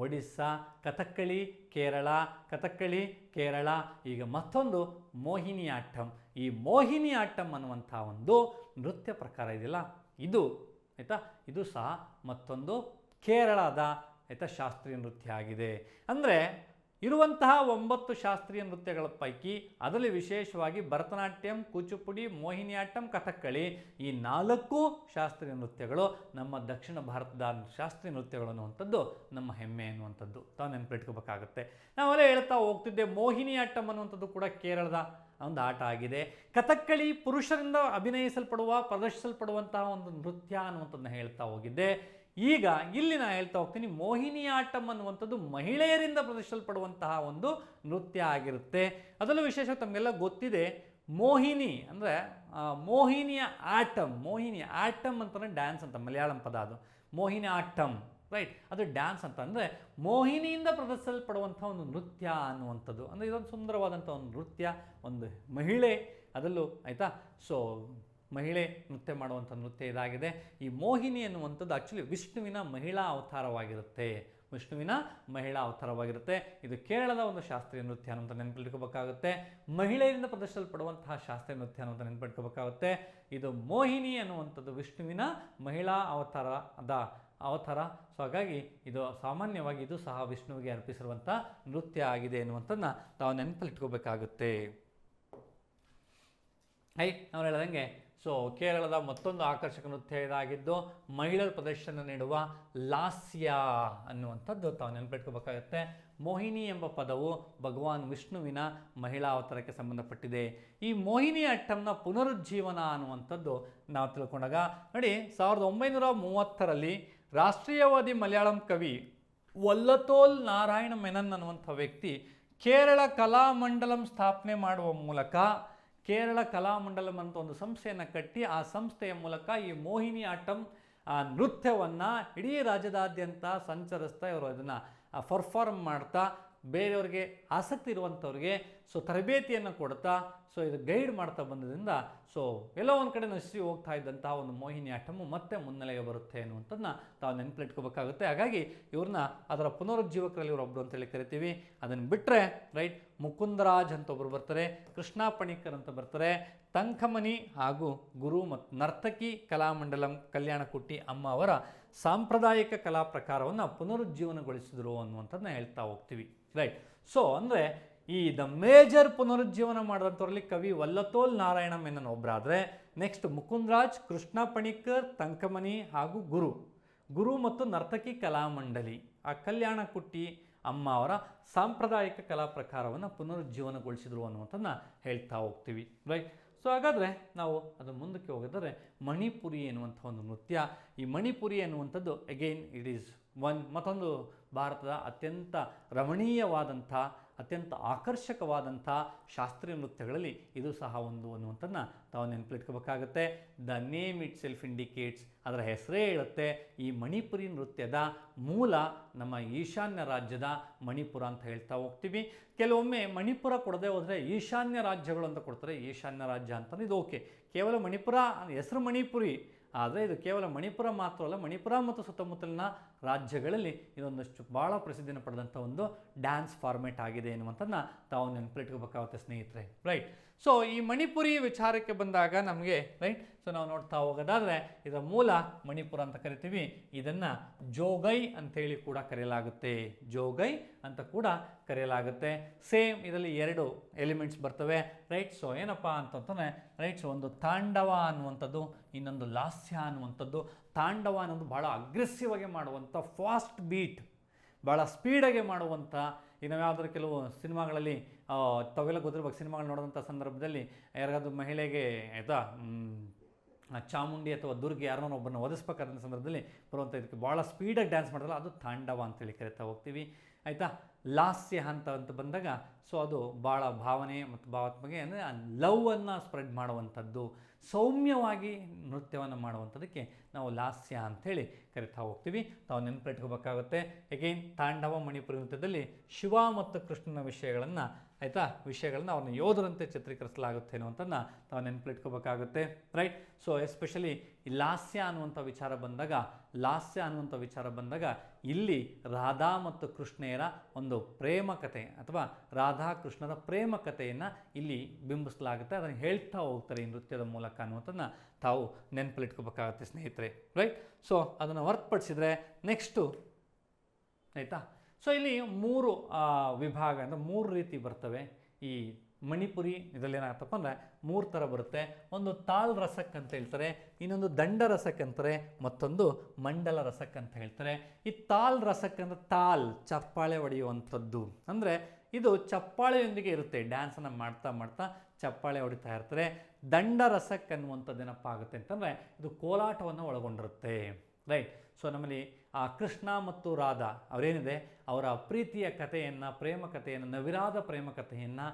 ಒಡಿಸ್ಸಾ, ಕಥಕ್ಕಳಿ ಕೇರಳ. ಈಗ ಮತ್ತೊಂದು ಮೋಹಿನಿ ಆಟ್ಟಂ. ಈ ಮೋಹಿನಿ ಆಟ್ಟಂ ಅನ್ನುವಂಥ ಒಂದು ನೃತ್ಯ ಪ್ರಕಾರ ಇದೆಯಲ್ಲ, ಇದು ಸಹ ಮತ್ತೊಂದು ಕೇರಳದ ಶಾಸ್ತ್ರೀಯ ನೃತ್ಯ ಆಗಿದೆ. ಅಂದರೆ ಇರುವಂತಹ 9 ಶಾಸ್ತ್ರೀಯ ನೃತ್ಯಗಳ ಪೈಕಿ ಅದರಲ್ಲಿ ವಿಶೇಷವಾಗಿ ಭರತನಾಟ್ಯಂ, ಕೂಚುಪುಡಿ, ಮೋಹಿನಿ ಆಟ್ಟಂ, ಕಥಕ್ಕಳಿ, ಈ 4 ಶಾಸ್ತ್ರೀಯ ನೃತ್ಯಗಳು ನಮ್ಮ ದಕ್ಷಿಣ ಭಾರತದ ಶಾಸ್ತ್ರೀಯ ನೃತ್ಯಗಳು ಅನ್ನುವಂಥದ್ದು ನಮ್ಮ ಹೆಮ್ಮೆ ಅನ್ನುವಂಥದ್ದು ತಾವು ನೆನಪಿಟ್ಕೋಬೇಕಾಗುತ್ತೆ. ನಾವೆಲ್ಲ ಹೇಳ್ತಾ ಹೋಗ್ತಿದ್ದೆ, ಮೋಹಿನಿ ಆಟ್ಟಂ ಅನ್ನುವಂಥದ್ದು ಕೂಡ ಕೇರಳದ ಒಂದು ಆಟ ಆಗಿದೆ. ಕಥಕ್ಕಳಿ ಪುರುಷರಿಂದ ಪ್ರದರ್ಶಿಸಲ್ಪಡುವಂತಹ ಒಂದು ನೃತ್ಯ ಅನ್ನುವಂಥದ್ದನ್ನ ಹೇಳ್ತಾ ಹೋಗಿದ್ದೆ. ಈಗ ಇಲ್ಲಿ ನಾನು ಹೇಳ್ತಾ ಹೋಗ್ತೀನಿ, ಮೋಹಿನಿ ಆಟ್ಟಂ ಅನ್ನುವಂಥದ್ದು ಮಹಿಳೆಯರಿಂದ ಪ್ರದರ್ಶಿಸಲ್ಪಡುವಂತಹ ಒಂದು ನೃತ್ಯ ಆಗಿರುತ್ತೆ. ಅದರಲ್ಲೂ ವಿಶೇಷವಾಗಿ ತಮಗೆಲ್ಲ ಗೊತ್ತಿದೆ, ಮೋಹಿನಿ ಅಂದರೆ ಮೋಹಿನಿ ಆಟ್ಟಂ ಅಂತಂದರೆ ಡ್ಯಾನ್ಸ್ ಅಂತ, ಮಲಯಾಳಂ ಪದ ಅದು. ಮೋಹಿನಿ ಆಟ್ಟಂ, ರೈಟ್, ಅದು ಡ್ಯಾನ್ಸ್ ಅಂತ. ಅಂದರೆ ಮೋಹಿನಿಯಿಂದ ಪ್ರದರ್ಶಿಸಲ್ಪಡುವಂಥ ಒಂದು ನೃತ್ಯ ಅನ್ನುವಂಥದ್ದು. ಅಂದರೆ ಇದೊಂದು ಸುಂದರವಾದಂಥ ಒಂದು ನೃತ್ಯ, ಒಂದು ಮಹಿಳೆ ಅದರಲ್ಲೂ, ಆಯಿತಾ. ಮಹಿಳೆ ನೃತ್ಯ ಮಾಡುವಂಥ ನೃತ್ಯ ಇದಾಗಿದೆ. ಈ ಮೋಹಿನಿ ಅನ್ನುವಂಥದ್ದು ಆ್ಯಕ್ಚುಲಿ ವಿಷ್ಣುವಿನ ಮಹಿಳಾ ಅವತಾರವಾಗಿರುತ್ತೆ. ಇದು ಕೇರಳದ ಒಂದು ಶಾಸ್ತ್ರೀಯ ನೃತ್ಯ ಅಂತ ನೆನಪಿಟ್ಕೋಬೇಕಾಗುತ್ತೆ. ಮಹಿಳೆಯರಿಂದ ಪ್ರದರ್ಶಿಸಲ್ಪಡುವಂತಹ ಶಾಸ್ತ್ರೀಯ ನೃತ್ಯ ಅಂತ ನೆನಪಿಟ್ಕೋಬೇಕಾಗುತ್ತೆ. ಇದು ಮೋಹಿನಿ ಅನ್ನುವಂಥದ್ದು ವಿಷ್ಣುವಿನ ಮಹಿಳಾ ಅವತಾರ. ಹಾಗಾಗಿ ಇದು ಸಾಮಾನ್ಯವಾಗಿ ಇದು ಸಹ ವಿಷ್ಣುವಿಗೆ ಅರ್ಪಿಸಿರುವಂಥ ನೃತ್ಯ ಆಗಿದೆ ಎನ್ನುವಂಥದ್ದನ್ನ ತಾವು ನೆನಪಲ್ಲಿಟ್ಕೋಬೇಕಾಗುತ್ತೆ. ನಾವು ಹೇಳ್ದಂಗೆ ಸೊ ಕೇರಳದ ಮತ್ತೊಂದು ಆಕರ್ಷಕ ನೃತ್ಯ ಇದಾಗಿದ್ದು ಮಹಿಳೆಯರು ಪ್ರದರ್ಶನ ನೀಡುವ ಲಾಸ್ಯ ಅನ್ನುವಂಥದ್ದು ತಾವು ನೆನಪಿಟ್ಕೋಬೇಕಾಗತ್ತೆ. ಮೋಹಿನಿ ಎಂಬ ಪದವು ಭಗವಾನ್ ವಿಷ್ಣುವಿನ ಮಹಿಳಾ ಅವತಾರಕ್ಕೆ ಸಂಬಂಧಪಟ್ಟಿದೆ. ಈ ಮೋಹಿನಿ ಅಟ್ಟಂನ ಪುನರುಜ್ಜೀವನ ಅನ್ನುವಂಥದ್ದು ನಾವು ತಿಳ್ಕೊಂಡಾಗ ನೋಡಿ, 1930ರಲ್ಲಿ ರಾಷ್ಟ್ರೀಯವಾದಿ ಮಲಯಾಳಂ ಕವಿ ವಲ್ಲತೋಲ್ ನಾರಾಯಣ ಮೆನನ್ ಅನ್ನುವಂಥ ವ್ಯಕ್ತಿ ಕೇರಳ ಕಲಾಮಂಡಲಂ ಸ್ಥಾಪನೆ ಮಾಡುವ ಮೂಲಕ ಕೇರಳ ಕಲಾಮಂಡಲಂ ಅಂತ ಒಂದು ಸಂಸ್ಥೆಯನ್ನು ಕಟ್ಟಿ ಆ ಸಂಸ್ಥೆಯ ಮೂಲಕ ಈ ಮೋಹಿನಿ ಆಟಂ ನೃತ್ಯವನ್ನು ಇಡೀ ರಾಜ್ಯದಾದ್ಯಂತ ಸಂಚರಿಸ್ತಾ ಇವರು ಅದನ್ನು ಪರ್ಫಾರ್ಮ್ ಮಾಡ್ತಾ ಬೇರೆಯವ್ರಿಗೆ ಆಸಕ್ತಿ ಇರುವಂಥವ್ರಿಗೆ ತರಬೇತಿಯನ್ನು ಕೊಡ್ತಾ ಇದು ಗೈಡ್ ಮಾಡ್ತಾ ಬಂದದಿಂದ ಎಲ್ಲೋ ಒಂದು ಕಡೆ ನಶಿಸಿ ಹೋಗ್ತಾ ಇದ್ದಂತಹ ಒಂದು ಮೋಹಿನಿ ಆಟಮು ಮತ್ತೆ ಮುನ್ನೆಲೆಗೆ ಬರುತ್ತೆ ಅನ್ನುವಂಥದ್ದನ್ನ ತಾವು ನೆನಪಿಟ್ಕೋಬೇಕಾಗುತ್ತೆ. ಹಾಗಾಗಿ ಇವ್ರನ್ನ ಅದರ ಪುನರುಜ್ಜೀವಕರಲ್ಲಿ ಇವರೊಬ್ಬರು ಅಂತೇಳಿ ಕರಿತೀವಿ. ಅದನ್ನು ಬಿಟ್ಟರೆ ಮುಕುಂದರಾಜ್ ಅಂತ ಒಬ್ಬರು ಬರ್ತಾರೆ, ಕೃಷ್ಣ ಪಣಿಕರ್ ಅಂತ ಬರ್ತಾರೆ, ತಂಕಮನಿ ಹಾಗೂ ಗುರು ಮತ್ತು ನರ್ತಕಿ ಕಲಾಮಂಡಲಂ ಕಲ್ಯಾಣಕುಟ್ಟಿ ಅಮ್ಮ ಅವರ ಸಾಂಪ್ರದಾಯಿಕ ಕಲಾ ಪ್ರಕಾರವನ್ನು ಪುನರುಜ್ಜೀವನಗೊಳಿಸಿದ್ರು ಅನ್ನುವಂಥದ್ದನ್ನ ಹೇಳ್ತಾ ಹೋಗ್ತೀವಿ. ಅಂದರೆ ಈ ದ ಮೇಜರ್ ಪುನರುಜ್ಜೀವನ ಮಾಡಿದಂಥವ್ರಲ್ಲಿ ಕವಿ ವಲ್ಲತೋಲ್ ನಾರಾಯಣ ಮೆನನ್ ಒಬ್ಬರಾದರೆ, ನೆಕ್ಸ್ಟ್ ಮುಕುಂದರಾಜ್, ಕೃಷ್ಣ ಪಣಿಕರ್, ತಂಕಮನಿ ಹಾಗೂ ಗುರು ಮತ್ತು ನರ್ತಕಿ ಕಲಾಮಂಡಲಿ ಆ ಕಲ್ಯಾಣಕುಟ್ಟಿ ಅಮ್ಮ ಅವರ ಸಾಂಪ್ರದಾಯಿಕ ಕಲಾ ಪ್ರಕಾರವನ್ನು ಪುನರುಜ್ಜೀವನಗೊಳಿಸಿದ್ರು ಅನ್ನುವಂಥದ್ದನ್ನ ಹೇಳ್ತಾ ಹೋಗ್ತೀವಿ. ಹಾಗಾದರೆ ನಾವು ಅದು ಮುಂದಕ್ಕೆ ಹೋಗಿದರೆ ಮಣಿಪುರಿ ಎನ್ನುವಂಥ ಒಂದು ನೃತ್ಯ. ಈ ಮಣಿಪುರಿ ಎನ್ನುವಂಥದ್ದು ಅಗೈನ್ ಇಟ್ ಈಸ್ ಮತ್ತೊಂದು ಭಾರತದ ಅತ್ಯಂತ ರಮಣೀಯವಾದಂಥ ಅತ್ಯಂತ ಆಕರ್ಷಕವಾದಂಥ ಶಾಸ್ತ್ರೀಯ ನೃತ್ಯಗಳಲ್ಲಿ ಇದು ಸಹ ಒಂದು ಅನ್ನುವಂಥದ್ದನ್ನ ತಾವು ನೆನಪಿಟ್ಕೋಬೇಕಾಗತ್ತೆ. The name itself indicates, ಅದರ ಹೆಸರೇ ಹೇಳುತ್ತೆ ಈ ಮಣಿಪುರಿ ನೃತ್ಯದ ಮೂಲ ನಮ್ಮ ಈಶಾನ್ಯ ರಾಜ್ಯದ ಮಣಿಪುರ ಅಂತ ಹೇಳ್ತಾ ಹೋಗ್ತೀವಿ. ಕೆಲವೊಮ್ಮೆ ಮಣಿಪುರ ಕೊಡದೆ ಹೋದರೆ ಈಶಾನ್ಯ ರಾಜ್ಯಗಳು ಅಂತ ಕೊಡ್ತಾರೆ. ಈಶಾನ್ಯ ರಾಜ್ಯ ಅಂತಂದ್ರೆ ಇದು ಓಕೆ, ಕೇವಲ ಮಣಿಪುರ ಹೆಸರು ಮಣಿಪುರಿ, ಆದರೆ ಇದು ಕೇವಲ ಮಣಿಪುರ ಮಾತ್ರ ಅಲ್ಲ, ಮಣಿಪುರ ಮತ್ತು ಸುತ್ತಮುತ್ತಲಿನ ರಾಜ್ಯಗಳಲ್ಲಿ ಇದೊಂದಷ್ಟು ಭಾಳ ಪ್ರಸಿದ್ಧಿಯನ್ನು ಪಡೆದಂಥ ಒಂದು ಡ್ಯಾನ್ಸ್ ಫಾರ್ಮೇಟ್ ಆಗಿದೆ ಎನ್ನುವಂಥದ್ದನ್ನ ತಾವು ನೆನಪಿಟ್ಕೋಬೇಕಾಗುತ್ತೆ ಸ್ನೇಹಿತರೆ. ಈ ಮಣಿಪುರಿ ವಿಚಾರಕ್ಕೆ ಬಂದಾಗ ನಮಗೆ ನಾವು ನೋಡ್ತಾ ಹೋಗೋದಾದರೆ ಇದರ ಮೂಲ ಮಣಿಪುರ ಅಂತ ಕರಿತೀವಿ. ಇದನ್ನು ಜೋಗೈ ಅಂತೇಳಿ ಕೂಡ ಕರೆಯಲಾಗುತ್ತೆ, ಜೋಗೈ ಅಂತ ಕೂಡ ಕರೆಯಲಾಗುತ್ತೆ. ಸೇಮ್ ಇದರಲ್ಲಿ 2 ಎಲಿಮೆಂಟ್ಸ್ ಬರ್ತವೆ. ಏನಪ್ಪ ಅಂತಂದರೆ ಒಂದು ತಾಂಡವ ಅನ್ನುವಂಥದ್ದು, ಇನ್ನೊಂದು ಲಾಸ್ಯ ಅನ್ನುವಂಥದ್ದು. ತಾಂಡವ ಅನ್ನೋದು ಭಾಳ ಅಗ್ರೆಸಿವ್ ಆಗಿ ಮಾಡುವಂಥ ಫಾಸ್ಟ್ ಬೀಟ್, ಭಾಳ ಸ್ಪೀಡಾಗಿ ಮಾಡುವಂಥ. ಈಗ ನಾವು ಯಾವುದಾದ್ರು ಕೆಲವು ಸಿನಿಮಾಗಳಲ್ಲಿ ತಾವೆಲ್ಲ ಗೊತ್ತಿರ್ಬೇಕು, ಸಿನಿಮಾಗಳು ನೋಡುವಂಥ ಸಂದರ್ಭದಲ್ಲಿ ಯಾರಿಗಾದ್ರೂ ಮಹಿಳೆಗೆ ಚಾಮುಂಡಿ ಅಥವಾ ದುರ್ಗೆ ಯಾರನ್ನೋ ಒಬ್ಬರನ್ನ ಒದಿಸ್ಬೇಕಾದಂಥ ಸಂದರ್ಭದಲ್ಲಿ ಬರುವಂಥ ಇದಕ್ಕೆ ಭಾಳ ಸ್ಪೀಡಾಗಿ ಡ್ಯಾನ್ಸ್ ಮಾಡೋಲ್ಲ, ಅದು ತಾಂಡವ ಅಂತೇಳಿ ಕರಿತಾ ಹೋಗ್ತೀವಿ. ಲಾಸ್ಯ ಅಂತ ಬಂದಾಗ ಅದು ಭಾಳ ಭಾವನೆ ಮತ್ತು ಭಾವಾತ್ಮಕ ಅಂದರೆ ಲವ್ವನ್ನು ಸ್ಪ್ರೆಡ್ ಮಾಡುವಂಥದ್ದು, ಸೌಮ್ಯವಾಗಿ ನೃತ್ಯವನ್ನು ಮಾಡುವಂಥದ್ದಕ್ಕೆ ನಾವು ಲಾಸ್ಯ ಅಂಥೇಳಿ ಕರಿತಾ ಹೋಗ್ತೀವಿ. ತಾವು ನೆನಪಿಟ್ಕೋಬೇಕಾಗುತ್ತೆ. ಎಗೈನ್ ತಾಂಡವ ಮಣಿಪುರಿ ನೃತ್ಯದಲ್ಲಿ ಶಿವ ಮತ್ತು ಕೃಷ್ಣನ ವಿಷಯಗಳನ್ನು ಅವ್ರನ್ನ ಯೋಧರಂತೆ ಚಿತ್ರೀಕರಿಸಲಾಗುತ್ತೆ ಅನ್ನುವಂಥದ್ದನ್ನ ತಾವು ನೆನಪಿಟ್ಕೋಬೇಕಾಗುತ್ತೆ. ಎಸ್ಪೆಷಲಿ ಈ ಲಾಸ್ಯ ಅನ್ನುವಂಥ ವಿಚಾರ ಬಂದಾಗ ಇಲ್ಲಿ ರಾಧಾ ಮತ್ತು ಕೃಷ್ಣೆಯರ ಒಂದು ಪ್ರೇಮ ಕಥೆ ಅಥವಾ ರಾಧಾ ಕೃಷ್ಣರ ಪ್ರೇಮ ಕಥೆಯನ್ನು ಇಲ್ಲಿ ಬಿಂಬಿಸಲಾಗುತ್ತೆ. ಅದನ್ನು ಹೇಳ್ತಾ ಹೋಗ್ತಾರೆ ಈ ನೃತ್ಯದ ಮೂಲಕ ಅನ್ನುವಂಥದ್ದನ್ನ ತಾವು ನೆನಪಲ್ಲಿಟ್ಕೋಬೇಕಾಗುತ್ತೆ ಸ್ನೇಹಿತರೆ. ಅದನ್ನು ಹೊರತುಪಡಿಸಿದರೆ ನೆಕ್ಸ್ಟು ಇಲ್ಲಿ 3 ವಿಭಾಗ ಅಂದರೆ 3 ರೀತಿ ಬರ್ತವೆ ಈ ಮಣಿಪುರಿ. ಇದರಲ್ಲಿ ಏನಾಗುತ್ತಪ್ಪ ಅಂದರೆ 3 ಥರ ಬರುತ್ತೆ. ಒಂದು ತಾಲ್ ರಸಕ್ ಅಂತ ಹೇಳ್ತಾರೆ, ಇನ್ನೊಂದು ದಂಡ ರಸಕ್ ಅಂತಾರೆ, ಮತ್ತೊಂದು ಮಂಡಲ ರಸಕ್ ಅಂತ ಹೇಳ್ತಾರೆ. ಈ ತಾಲ್ ರಸಕ್ ಅಂದರೆ ತಾಲ್ ಚಪ್ಪಾಳೆ ಹೊಡೆಯುವಂಥದ್ದು, ಅಂದರೆ ಇದು ಚಪ್ಪಾಳೆಯೊಂದಿಗೆ ಇರುತ್ತೆ, ಡ್ಯಾನ್ಸನ್ನು ಮಾಡ್ತಾ ಮಾಡ್ತಾ ಚಪ್ಪಾಳೆ ಹೊಡಿತಾ ಇರ್ತಾರೆ. ದಂಡ ರಸಕ್ ಅನ್ನುವಂಥದ್ದು ಏನಪ್ಪ ಆಗುತ್ತೆ ಅಂತಂದರೆ ಇದು ಕೋಲಾಟವನ್ನು ಒಳಗೊಂಡಿರುತ್ತೆ. ನಮ್ಮಲ್ಲಿ ಆ ಕೃಷ್ಣ ಮತ್ತು ರಾಧಾ ಅವರೇನಿದೆ ಅವರ ಪ್ರೀತಿಯ ಕಥೆಯನ್ನು, ಪ್ರೇಮ ಕಥೆಯನ್ನು, ನವಿರಾದ ಪ್ರೇಮ ಕಥೆಯನ್ನು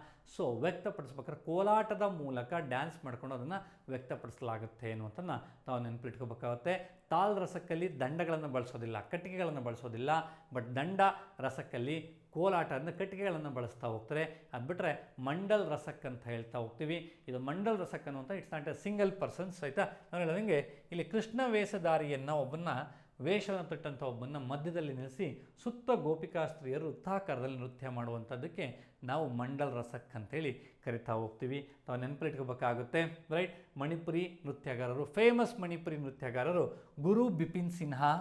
ವ್ಯಕ್ತಪಡಿಸ್ಬೇಕಾದ್ರೆ ಕೋಲಾಟದ ಮೂಲಕ ಡ್ಯಾನ್ಸ್ ಮಾಡ್ಕೊಂಡು ಅದನ್ನು ವ್ಯಕ್ತಪಡಿಸಲಾಗುತ್ತೆ ಅನ್ನುವಂಥದ್ದನ್ನ ತಾವು ನೆನಪಿಟ್ಕೋಬೇಕಾಗುತ್ತೆ. ತಾಲ್ ರಸಕ್ಕಲ್ಲಿ ದಂಡಗಳನ್ನು ಬಳಸೋದಿಲ್ಲ, ಕಟ್ಟಿಗೆಗಳನ್ನು ಬಳಸೋದಿಲ್ಲ. ಬಟ್ ದಂಡ ರಸಕ್ಕಲ್ಲಿ ಕೋಲಾಟ ಅಂದರೆ ಕಟ್ಟಿಗೆಗಳನ್ನು ಬಳಸ್ತಾ ಹೋಗ್ತಾರೆ. ಅದು ಬಿಟ್ಟರೆ ಮಂಡಲ್ ರಸಕ್ ಅಂತ ಹೇಳ್ತಾ ಹೋಗ್ತೀವಿ. ಇದು ಮಂಡಲ್ ರಸಕ್ ಅನ್ನುವಂಥ it's not A single persons. ನಾನು ಹೇಳಿದಂಗೆ ಇಲ್ಲಿ ಕೃಷ್ಣ ವೇಷಧಾರಿಯನ್ನು ವೇಷವನ್ನು ತೊಟ್ಟಂಥ ಒಬ್ಬನ ಮಧ್ಯದಲ್ಲಿ ನಿಲ್ಲಿಸಿ ಸುತ್ತ ಗೋಪಿಕಾ ಸ್ತ್ರೀಯರು ವೃತ್ತಾಕಾರದಲ್ಲಿ ನೃತ್ಯ ಮಾಡುವಂಥದ್ದಕ್ಕೆ ನಾವು ಮಂಡಲ್ ರಸಕ್ ಅಂತೇಳಿ ಕರಿತಾ ಹೋಗ್ತೀವಿ. ತಾವು ನೆನಪಿಟ್ಕೋಬೇಕಾಗುತ್ತೆ. ಮಣಿಪುರಿ ನೃತ್ಯಗಾರರು, ಫೇಮಸ್ ಮಣಿಪುರಿ ನೃತ್ಯಗಾರರು ಗುರು ಬಿಪಿನ್ ಸಿನ್ಹಾ,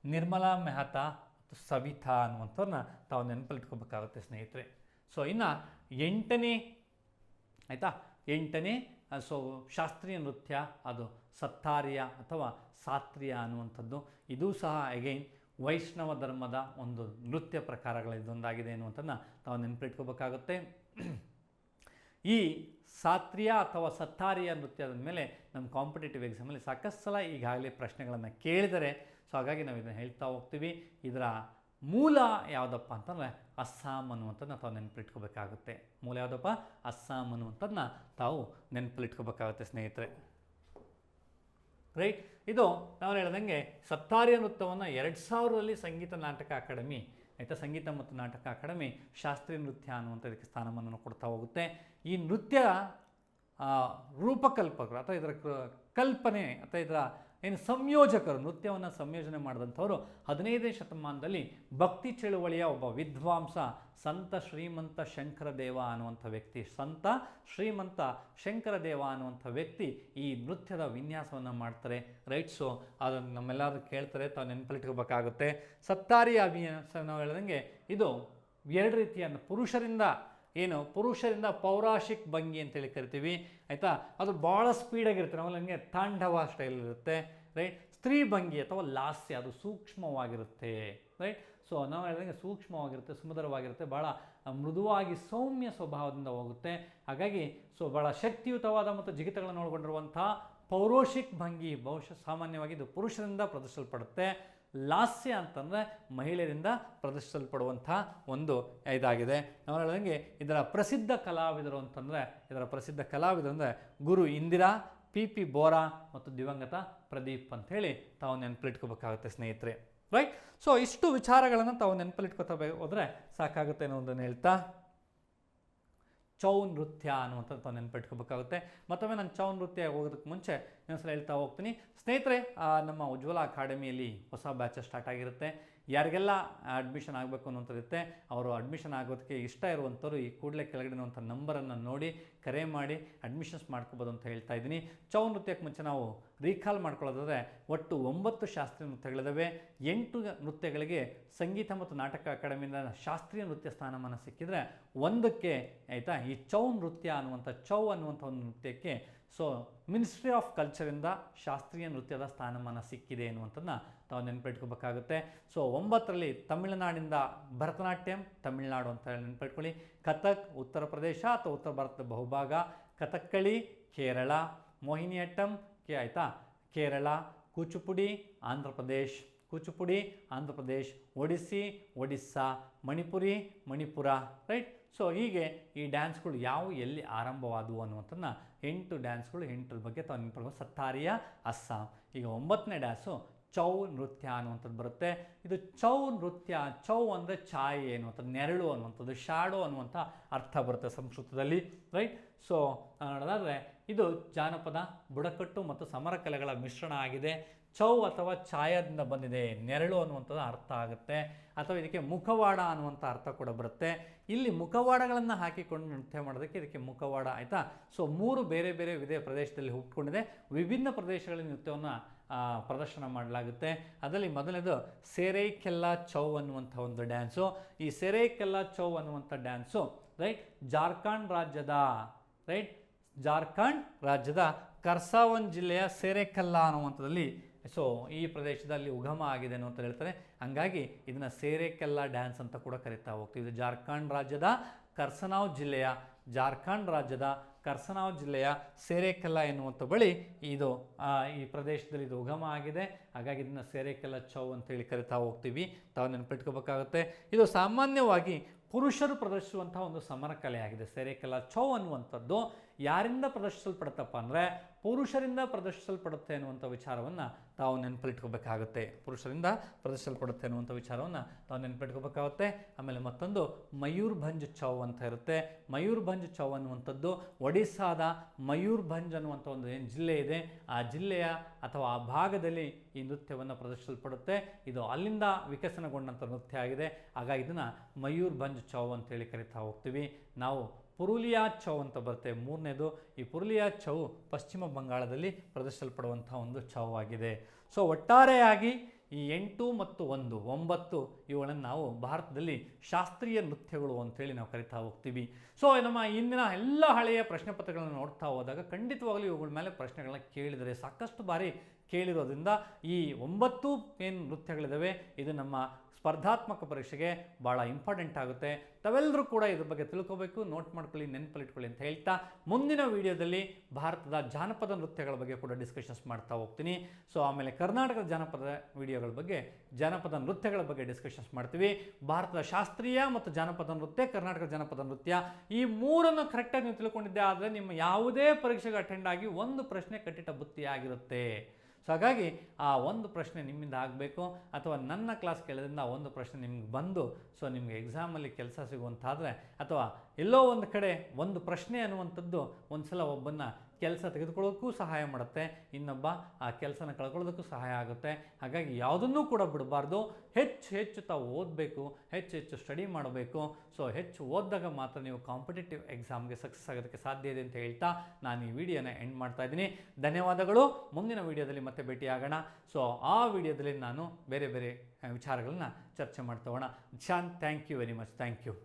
ನಿರ್ಮಲಾ ಮೆಹತಾ ಮತ್ತು ಸವಿತಾ ಅನ್ನುವಂಥವ್ರನ್ನ ತಾವು ನೆನಪಲ್ಲಿಟ್ಕೋಬೇಕಾಗುತ್ತೆ ಸ್ನೇಹಿತರೆ. ಇನ್ನು 8ನೇ ಸೊ ಶಾಸ್ತ್ರೀಯ ನೃತ್ಯ ಅದು ಸತ್ತಾರಿಯ ಅಥವಾ ಸಾತ್ರಿಯ ಅನ್ನುವಂಥದ್ದು. ಇದೂ ಸಹ ಅಗೈನ್ ವೈಷ್ಣವ ಧರ್ಮದ ಒಂದು ನೃತ್ಯ ಪ್ರಕಾರಗಳಿದೊಂದಾಗಿದೆ ಅನ್ನುವಂಥದ್ದನ್ನ ತಾವು ನೆನಪಿಟ್ಕೋಬೇಕಾಗುತ್ತೆ. ಈ ಸಾತ್ರಿಯ ಅಥವಾ ಸತ್ತಾರಿಯ ನೃತ್ಯದ ಮೇಲೆ ನಮ್ಮ ಕಾಂಪಿಟೇಟಿವ್ ಎಕ್ಸಾಮಲ್ಲಿ ಸಾಕಷ್ಟು ಸಲ ಈಗಾಗಲೇ ಪ್ರಶ್ನೆಗಳನ್ನು ಕೇಳಿದರೆ, ಸೊ ಹಾಗಾಗಿ ನಾವು ಇದನ್ನು ಹೇಳ್ತಾ ಹೋಗ್ತೀವಿ. ಇದರ ಮೂಲ ಯಾವುದಪ್ಪ ಅಂತಂದರೆ ಅಸ್ಸಾಂ ಅನ್ನುವಂಥದ್ದನ್ನ ತಾವು ನೆನಪಿಟ್ಕೋಬೇಕಾಗುತ್ತೆ. ಮೂಲ ಯಾವುದಪ್ಪ? ಅಸ್ಸಾಂ ಅನ್ನುವಂಥದ್ದನ್ನ ತಾವು ನೆನಪಲ್ಲಿಟ್ಕೋಬೇಕಾಗುತ್ತೆ ಸ್ನೇಹಿತರೆ. ರೈಟ್, ಇದು ನಾವು ಹೇಳ್ದಂಗೆ ಸತ್ತಾರಿಯ ನೃತ್ಯವನ್ನು 2000ರಲ್ಲಿ ಸಂಗೀತ ನಾಟಕ ಅಕಾಡೆಮಿ, ಆಯಿತಾ, ಸಂಗೀತ ಮತ್ತು ನಾಟಕ ಅಕಾಡೆಮಿ ಶಾಸ್ತ್ರೀಯ ನೃತ್ಯ ಅನ್ನುವಂಥದಕ್ಕೆ ಸ್ಥಾನಮಾನವನ್ನು ಕೊಡ್ತಾ ಹೋಗುತ್ತೆ. ಈ ನೃತ್ಯ ರೂಪಕಲ್ಪಕರು ಅಥವಾ ಇದರ ಕಲ್ಪನೆ ಅಥವಾ ಇದರ ಏನು ಸಂಯೋಜಕರು, ನೃತ್ಯವನ್ನು ಸಂಯೋಜನೆ ಮಾಡಿದಂಥವರು 15ನೇ ಶತಮಾನದಲ್ಲಿ ಭಕ್ತಿ ಚಳುವಳಿಯ ಒಬ್ಬ ವಿದ್ವಾಂಸ ಸಂತ ಶ್ರೀಮಂತ ಶಂಕರದೇವ ಅನ್ನುವಂಥ ವ್ಯಕ್ತಿ. ಸಂತ ಶ್ರೀಮಂತ ಶಂಕರದೇವ ಅನ್ನುವಂಥ ವ್ಯಕ್ತಿ ಈ ನೃತ್ಯದ ವಿನ್ಯಾಸವನ್ನು ಮಾಡ್ತಾರೆ. ರೈಟ್, ಸೊ ಅದನ್ನು ನಮ್ಮೆಲ್ಲರೂ ಕೇಳ್ತಾರೆ, ತಾವು ನೆನಪಲ್ಲಿಟ್ಕೋಬೇಕಾಗುತ್ತೆ. ಸತ್ತಾರಿ ಅಭಿನ್ಯಾಸ ನಾವು ಹೇಳ್ದಂಗೆ ಇದು 2 ರೀತಿಯ ಪುರುಷರಿಂದ ಪೌರಾಶಿಕ್ ಭಂಗಿ ಅಂತೇಳಿ ಕರಿತೀವಿ, ಆಯಿತಾ. ಅದು ಭಾಳ ಸ್ಪೀಡಾಗಿರುತ್ತೆ, ನಾವು ಹಂಗೆ ತಾಂಡವ ಸ್ಟೈಲ್ ಇರುತ್ತೆ. ರೈಟ್, ಸ್ತ್ರೀ ಭಂಗಿ ಅಥವಾ ಲಾಸ್ಯ, ಅದು ಸೂಕ್ಷ್ಮವಾಗಿರುತ್ತೆ. ರೈಟ್, ಸೊ ನಾವು ಹೇಳಿದಂಗೆ ಸೂಕ್ಷ್ಮವಾಗಿರುತ್ತೆ, ಸುಮಧುರವಾಗಿರುತ್ತೆ, ಭಾಳ ಮೃದುವಾಗಿ ಸೌಮ್ಯ ಸ್ವಭಾವದಿಂದ ಹೋಗುತ್ತೆ. ಹಾಗಾಗಿ ಸೊ ಭಾಳ ಶಕ್ತಿಯುತವಾದ ಮತ್ತು ಜಿಗಿತಗಳನ್ನು ಒಳಗೊಂಡಿರುವಂಥ ಪೌರೋಷಿಕ್ ಭಂಗಿ ಬಹುಶಃ ಸಾಮಾನ್ಯವಾಗಿ ಇದು ಪುರುಷರಿಂದ ಪ್ರದರ್ಶಿಸಲ್ಪಡುತ್ತೆ. ಲಾಸ್ಯ ಅಂತಂದರೆ ಮಹಿಳೆಯರಿಂದ ಪ್ರದರ್ಶಿಸಲ್ಪಡುವಂಥ ಒಂದು ಇದಾಗಿದೆ. ನಾವು ಹೇಳಿದಂಗೆ ಇದರ ಪ್ರಸಿದ್ಧ ಕಲಾವಿದರು ಅಂದರೆ ಗುರು ಇಂದಿರಾ, ಪಿ ಬೋರಾ ಮತ್ತು ದಿವಂಗತ ಪ್ರದೀಪ್ ಅಂಥೇಳಿ ತಾವು ನೆನಪಲ್ಲಿಟ್ಕೋಬೇಕಾಗುತ್ತೆ ಸ್ನೇಹಿತರೆ. ರೈಟ್, ಸೊ ಇಷ್ಟು ವಿಚಾರಗಳನ್ನು ತಾವು ನೆನಪಲ್ಲಿಟ್ಕೋತಾ ಹೋದರೆ ಸಾಕಾಗುತ್ತೆ ಅನ್ನೋದನ್ನು ಹೇಳ್ತಾ ಚೌ ನೃತ್ಯ ಅನ್ನುವಂಥದ್ದು ತಾವು ನೆನಪಿಟ್ಕೋಬೇಕಾಗುತ್ತೆ. ಮತ್ತೊಮ್ಮೆ ನಾನು ಚೌ ನೃತ್ಯ ಹೋಗೋದಕ್ಕೆ ಮುಂಚೆ ಇನ್ನೊಂದ್ಸಲ ಹೇಳ್ತಾ ಹೋಗ್ತೀನಿ ಸ್ನೇಹಿತರೆ. ನಮ್ಮ ಉಜ್ವಲ ಅಕಾಡೆಮಿಯಲ್ಲಿ ಹೊಸ ಬ್ಯಾಚ್ ಸ್ಟಾರ್ಟ್ ಆಗಿರುತ್ತೆ. ಯಾರಿಗೆಲ್ಲ ಅಡ್ಮಿಷನ್ ಆಗಬೇಕು ಅನ್ನೋಂಥದ್ದಿರುತ್ತೆ, ಅವರು ಅಡ್ಮಿಷನ್ ಆಗೋದಕ್ಕೆ ಇಷ್ಟ ಇರುವಂಥವ್ರು ಈ ಕೂಡಲೇ ಕೆಳಗಡೆ ಇರುವಂಥ ನಂಬರನ್ನು ನೋಡಿ ಕರೆ ಮಾಡಿ ಅಡ್ಮಿಷನ್ಸ್ ಮಾಡ್ಕೋಬೋದು ಅಂತ ಹೇಳ್ತಾ ಇದ್ದೀನಿ. ಚೌ ನೃತ್ಯಕ್ಕೆ ಮುಂಚೆ ನಾವು ರೀಕಾಲ್ ಮಾಡ್ಕೊಳ್ಳೋದಾದರೆ ಒಟ್ಟು 9 ಶಾಸ್ತ್ರೀಯ ನೃತ್ಯಗಳಿದ್ದಾವೆ. 8 ನೃತ್ಯಗಳಿಗೆ ಸಂಗೀತ ಮತ್ತು ನಾಟಕ ಅಕಾಡೆಮಿಯಿಂದ ಶಾಸ್ತ್ರೀಯ ನೃತ್ಯ ಸ್ಥಾನಮಾನ ಸಿಕ್ಕಿದರೆ ಒಂದಕ್ಕೆ, ಆಯಿತಾ, ಈ ಚೌ ನೃತ್ಯ ಅನ್ನುವಂಥ ಒಂದು ನೃತ್ಯಕ್ಕೆ ಸೊ ಮಿನಿಸ್ಟ್ರಿ ಆಫ್ ಕಲ್ಚರಿಂದ ಶಾಸ್ತ್ರೀಯ ನೃತ್ಯದ ಸ್ಥಾನಮಾನ ಸಿಕ್ಕಿದೆ ಅನ್ನುವಂಥದ್ದನ್ನ ತಾವು ನೆನಪಿಟ್ಕೋಬೇಕಾಗುತ್ತೆ. ಸೊ 9ರಲ್ಲಿ ತಮಿಳುನಾಡಿಂದ ಭರತನಾಟ್ಯಂ, ತಮಿಳುನಾಡು ಅಂತ ಹೇಳಿ ನೆನಪಿಟ್ಕೊಳ್ಳಿ. ಕಥಕ್ ಉತ್ತರ ಪ್ರದೇಶ ಅಥವಾ ಉತ್ತರ ಭಾರತದ ಬಹುಭಾಗ, ಕಥಕ್ಕಳಿ ಕೇರಳ, ಮೋಹಿನಿಯಟ್ಟಂ ಆಯಿತಾ ಕೇರಳ, ಕೂಚುಪುಡಿ ಆಂಧ್ರ ಪ್ರದೇಶ್, ಒಡಿಸ್ಸಾ, ಮಣಿಪುರ. ರೈಟ್, ಸೊ ಹೀಗೆ ಈ ಡ್ಯಾನ್ಸ್ಗಳು ಎಲ್ಲಿ ಆರಂಭವಾದವು ಅನ್ನುವಂಥದ್ದನ್ನ 8 ಡ್ಯಾನ್ಸ್ಗಳು, 8 ಬಗ್ಗೆ ತಾವು ನೆನಪಿಡ್ಬೋದು. ಸತ್ತಾರಿಯ ಅಸ್ಸಾಂ. ಈಗ 9ನೇ ಡ್ಯಾನ್ಸು ಚೌ ನೃತ್ಯ ಅನ್ನುವಂಥದ್ದು ಬರುತ್ತೆ. ಇದು ಚೌ ನೃತ್ಯ, ಚೌ ಅಂದರೆ ಛಾಯೆ ಅನ್ನುವಂಥದ್ದು, ನೆರಳು ಅನ್ನುವಂಥದ್ದು, ಶಾಡೋ ಅನ್ನುವಂಥ ಅರ್ಥ ಬರುತ್ತೆ ಸಂಸ್ಕೃತದಲ್ಲಿ. ರೈಟ್, ಸೊ ನೋಡೋದಾದರೆ ಇದು ಜಾನಪದ, ಬುಡಕಟ್ಟು ಮತ್ತು ಸಮರ ಕಲೆಗಳ ಮಿಶ್ರಣ ಆಗಿದೆ. ಚೌ ಅಥವಾ ಛಾಯಾದಿಂದ ಬಂದಿದೆ, ನೆರಳು ಅನ್ನುವಂಥದ್ದು ಅರ್ಥ ಆಗುತ್ತೆ. ಅಥವಾ ಇದಕ್ಕೆ ಮುಖವಾಡ ಅನ್ನುವಂಥ ಅರ್ಥ ಕೂಡ ಬರುತ್ತೆ. ಇಲ್ಲಿ ಮುಖವಾಡಗಳನ್ನು ಹಾಕಿಕೊಂಡು ನೃತ್ಯ ಮಾಡೋದಕ್ಕೆ ಇದಕ್ಕೆ ಮುಖವಾಡ, ಆಯಿತಾ. ಸೊ 3 ಬೇರೆ ಬೇರೆ ಪ್ರದೇಶದಲ್ಲಿ ಹುಟ್ಟಿಕೊಂಡಿದೆ. ವಿಭಿನ್ನ ಪ್ರದೇಶಗಳಲ್ಲಿ ನೃತ್ಯವನ್ನು ಪ್ರದರ್ಶನ ಮಾಡಲಾಗುತ್ತೆ. ಅದರಲ್ಲಿ ಮೊದಲನೇದು ಸೇರೈಕೆಲ್ಲ ಚೌ ಅನ್ನುವಂಥ ಒಂದು ಡ್ಯಾನ್ಸು. ಈ ಸೇರೈಕೆಲ್ಲ ಚೌ ಅನ್ನುವಂಥ ಡ್ಯಾನ್ಸು ಜಾರ್ಖಂಡ್ ರಾಜ್ಯದ ಕರ್ಸಾವನ್ ಜಿಲ್ಲೆಯ ಸೇರೆಕಲ್ಲ ಅನ್ನುವಂಥದ್ದಲ್ಲಿ ಸೊ ಈ ಪ್ರದೇಶದಲ್ಲಿ ಉಗಮ ಆಗಿದೆ ಅನ್ನುವಂತ ಹೇಳ್ತಾರೆ. ಹಂಗಾಗಿ ಇದನ್ನು ಸೇರೆಕಲ್ಲ ಡ್ಯಾನ್ಸ್ ಅಂತ ಕೂಡ ಕರಿತಾ ಹೋಗ್ತೀವಿ. ಇದು ಜಾರ್ಖಂಡ್ ರಾಜ್ಯದ ಕರ್ಸನಾವ್ ಜಿಲ್ಲೆಯ ಸೇರೆಕಲ್ಲ ಎನ್ನುವಂಥ ಬಳಿ ಇದು ಈ ಪ್ರದೇಶದಲ್ಲಿ ಇದು ಉಗಮ ಆಗಿದೆ. ಹಾಗಾಗಿ ಇದನ್ನು ಸೇರೆಕಲ್ಲ ಚೌ ಅಂತೇಳಿ ಕರಿತಾ ಹೋಗ್ತೀವಿ. ತಾವು ನೆನಪಿಟ್ಕೋಬೇಕಾಗುತ್ತೆ. ಇದು ಸಾಮಾನ್ಯವಾಗಿ ಪುರುಷರು ಪ್ರದರ್ಶಿಸುವಂಥ ಒಂದು ಸಮರ ಕಲೆಯಾಗಿದೆ. ಸೇರೆಕಲ್ಲ ಚೌ ಅನ್ನುವಂಥದ್ದು ಯಾರಿಂದ ಪ್ರದರ್ಶಿಸಲ್ಪಡುತ್ತಪ್ಪ ಅಂದರೆ ಪುರುಷರಿಂದ ಪ್ರದರ್ಶಿಸಲ್ಪಡುತ್ತೆ ಅನ್ನುವಂಥ ವಿಚಾರವನ್ನು ತಾವು ನೆನಪಿಟ್ಕೋಬೇಕಾಗುತ್ತೆ. ಆಮೇಲೆ ಮತ್ತೊಂದು ಮಯೂರ್ಭಂಜ್ ಚೌ ಅಂತ ಇರುತ್ತೆ. ಮಯೂರ್ಭಂಜ್ ಚೌ ಅನ್ನುವಂಥದ್ದು ಒಡಿಸ್ಸಾದ ಮಯೂರ್ಭಂಜ್ ಅನ್ನುವಂಥ ಒಂದು ಏನು ಜಿಲ್ಲೆ ಇದೆ, ಆ ಜಿಲ್ಲೆಯ ಅಥವಾ ಆ ಭಾಗದಲ್ಲಿ ಈ ನೃತ್ಯವನ್ನು ಪ್ರದರ್ಶಿಸಲ್ಪಡುತ್ತೆ. ಇದು ಅಲ್ಲಿಂದ ವಿಕಸನಗೊಂಡಂಥ ನೃತ್ಯ ಆಗಿದೆ. ಹಾಗಾಗಿ ಇದನ್ನು ಮಯೂರ್ಭಂಜ್ ಚೌ ಅಂತೇಳಿ ಕರಿತಾ ಹೋಗ್ತೀವಿ. ನಾವು ಪುರುಲಿಯಾ ಚೌ ಅಂತ ಬರುತ್ತೆ ಮೂರನೇದು. ಈ ಪುರುಲಿಯಾ ಚೌ ಪಶ್ಚಿಮ ಬಂಗಾಳದಲ್ಲಿ ಪ್ರದರ್ಶಿಸಲ್ಪಡುವಂಥ ಒಂದು ಚೌ ಆಗಿದೆ. ಸೊ ಒಟ್ಟಾರೆಯಾಗಿ ಈ 8 ಮತ್ತು 1 9 ಇವುಗಳನ್ನು ನಾವು ಭಾರತದಲ್ಲಿ ಶಾಸ್ತ್ರೀಯ ನೃತ್ಯಗಳು ಅಂತೇಳಿ ನಾವು ಕರಿತಾ ಹೋಗ್ತೀವಿ. ಸೊ ನಮ್ಮ ಇಂದಿನ ಎಲ್ಲ ಹಳೆಯ ಪ್ರಶ್ನೆ ಪತ್ರಗಳನ್ನು ನೋಡ್ತಾ ಹೋದಾಗ ಖಂಡಿತವಾಗಲೂ ಇವುಗಳ ಮೇಲೆ ಪ್ರಶ್ನೆಗಳನ್ನ ಕೇಳಿದರೆ ಸಾಕಷ್ಟು ಬಾರಿ ಕೇಳಿರೋದ್ರಿಂದ ಈ 9 ಏನು ನೃತ್ಯಗಳಿದ್ದಾವೆ ಇದು ನಮ್ಮ ಸ್ಪರ್ಧಾತ್ಮಕ ಪರೀಕ್ಷೆಗೆ ಭಾಳ ಇಂಪಾರ್ಟೆಂಟ್ ಆಗುತ್ತೆ. ತಾವೆಲ್ಲರೂ ಕೂಡ ಇದ್ರ ಬಗ್ಗೆ ತಿಳ್ಕೋಬೇಕು, ನೋಟ್ ಮಾಡ್ಕೊಳ್ಳಿ, ನೆನಪಲ್ಲಿಟ್ಕೊಳ್ಳಿ ಅಂತ ಹೇಳ್ತಾ ಮುಂದಿನ ವಿಡಿಯೋದಲ್ಲಿ ಭಾರತದ ಜಾನಪದ ನೃತ್ಯಗಳ ಬಗ್ಗೆ ಕೂಡ ಡಿಸ್ಕಷನ್ಸ್ ಮಾಡ್ತಾ ಹೋಗ್ತೀನಿ. ಸೊ ಆಮೇಲೆ ಕರ್ನಾಟಕದ ಜಾನಪದ ವಿಡಿಯೋಗಳ ಬಗ್ಗೆ, ಜಾನಪದ ನೃತ್ಯಗಳ ಬಗ್ಗೆ ಡಿಸ್ಕಷನ್ಸ್ ಮಾಡ್ತೀವಿ. ಭಾರತದ ಶಾಸ್ತ್ರೀಯ ಮತ್ತು ಜಾನಪದ ನೃತ್ಯ, ಕರ್ನಾಟಕದ ಜಾನಪದ ನೃತ್ಯ, ಈ ಮೂರನ್ನು ಕರೆಕ್ಟಾಗಿ ನೀವು ತಿಳ್ಕೊಂಡಿದ್ದೆ ಆದರೆ ನಿಮ್ಮ ಯಾವುದೇ ಪರೀಕ್ಷೆಗೆ ಅಟೆಂಡ್ ಆಗಿ ಒಂದು ಪ್ರಶ್ನೆ ಕಟ್ಟಿಟ್ಟ ಬುತ್ತಿಯಾಗಿರುತ್ತೆ. ಸೊ ಹಾಗಾಗಿ ಆ ಒಂದು ಪ್ರಶ್ನೆ ನಿಮ್ಮಿಂದ ಆಗಬೇಕು, ಅಥವಾ ನನ್ನ ಕ್ಲಾಸ್ ಕೇಳೋದ್ರಿಂದ ಒಂದು ಪ್ರಶ್ನೆ ನಿಮ್ಗೆ ಬಂದು ಸೊ ನಿಮಗೆ ಎಕ್ಸಾಮಲ್ಲಿ ಕೆಲಸ ಸಿಗುವಂತಾದರೆ, ಅಥವಾ ಎಲ್ಲೋ ಒಂದು ಕಡೆ ಒಂದು ಪ್ರಶ್ನೆ ಅನ್ನುವಂಥದ್ದು ಒಂದು ಸಲ ಒಬ್ಬನ್ನು ಕೆಲಸ ತೆಗೆದುಕೊಳ್ಳೋಕ್ಕೂ ಸಹಾಯ ಮಾಡುತ್ತೆ, ಇನ್ನೊಬ್ಬ ಆ ಕೆಲಸನ ಕಳ್ಕೊಳ್ಳೋದಕ್ಕೂ ಸಹಾಯ ಆಗುತ್ತೆ. ಹಾಗಾಗಿ ಯಾವುದನ್ನೂ ಕೂಡ ಬಿಡಬಾರ್ದು, ಹೆಚ್ಚು ತಾವು ಓದಬೇಕು, ಹೆಚ್ಚು ಸ್ಟಡಿ ಮಾಡಬೇಕು. ಸೊ ಹೆಚ್ಚು ಓದಿದಾಗ ಮಾತ್ರ ನೀವು ಕಾಂಪಿಟೇಟಿವ್ ಎಕ್ಸಾಮ್ಗೆ ಸಕ್ಸಸ್ ಆಗೋದಕ್ಕೆ ಸಾಧ್ಯ ಇದೆ ಅಂತ ಹೇಳ್ತಾ ನಾನು ಈ ವಿಡಿಯೋನ ಎಂಡ್ ಮಾಡ್ತಾ ಇದ್ದೀನಿ. ಧನ್ಯವಾದಗಳು. ಮುಂದಿನ ವಿಡಿಯೋದಲ್ಲಿ ಮತ್ತೆ ಭೇಟಿಯಾಗೋಣ. ಸೊ ಆ ವಿಡಿಯೋದಲ್ಲಿ ನಾನು ಬೇರೆ ಬೇರೆ ವಿಚಾರಗಳನ್ನ ಚರ್ಚೆ ಮಾಡ್ತಾ ಹೋಗೋಣ. Thank you very much. Thank you.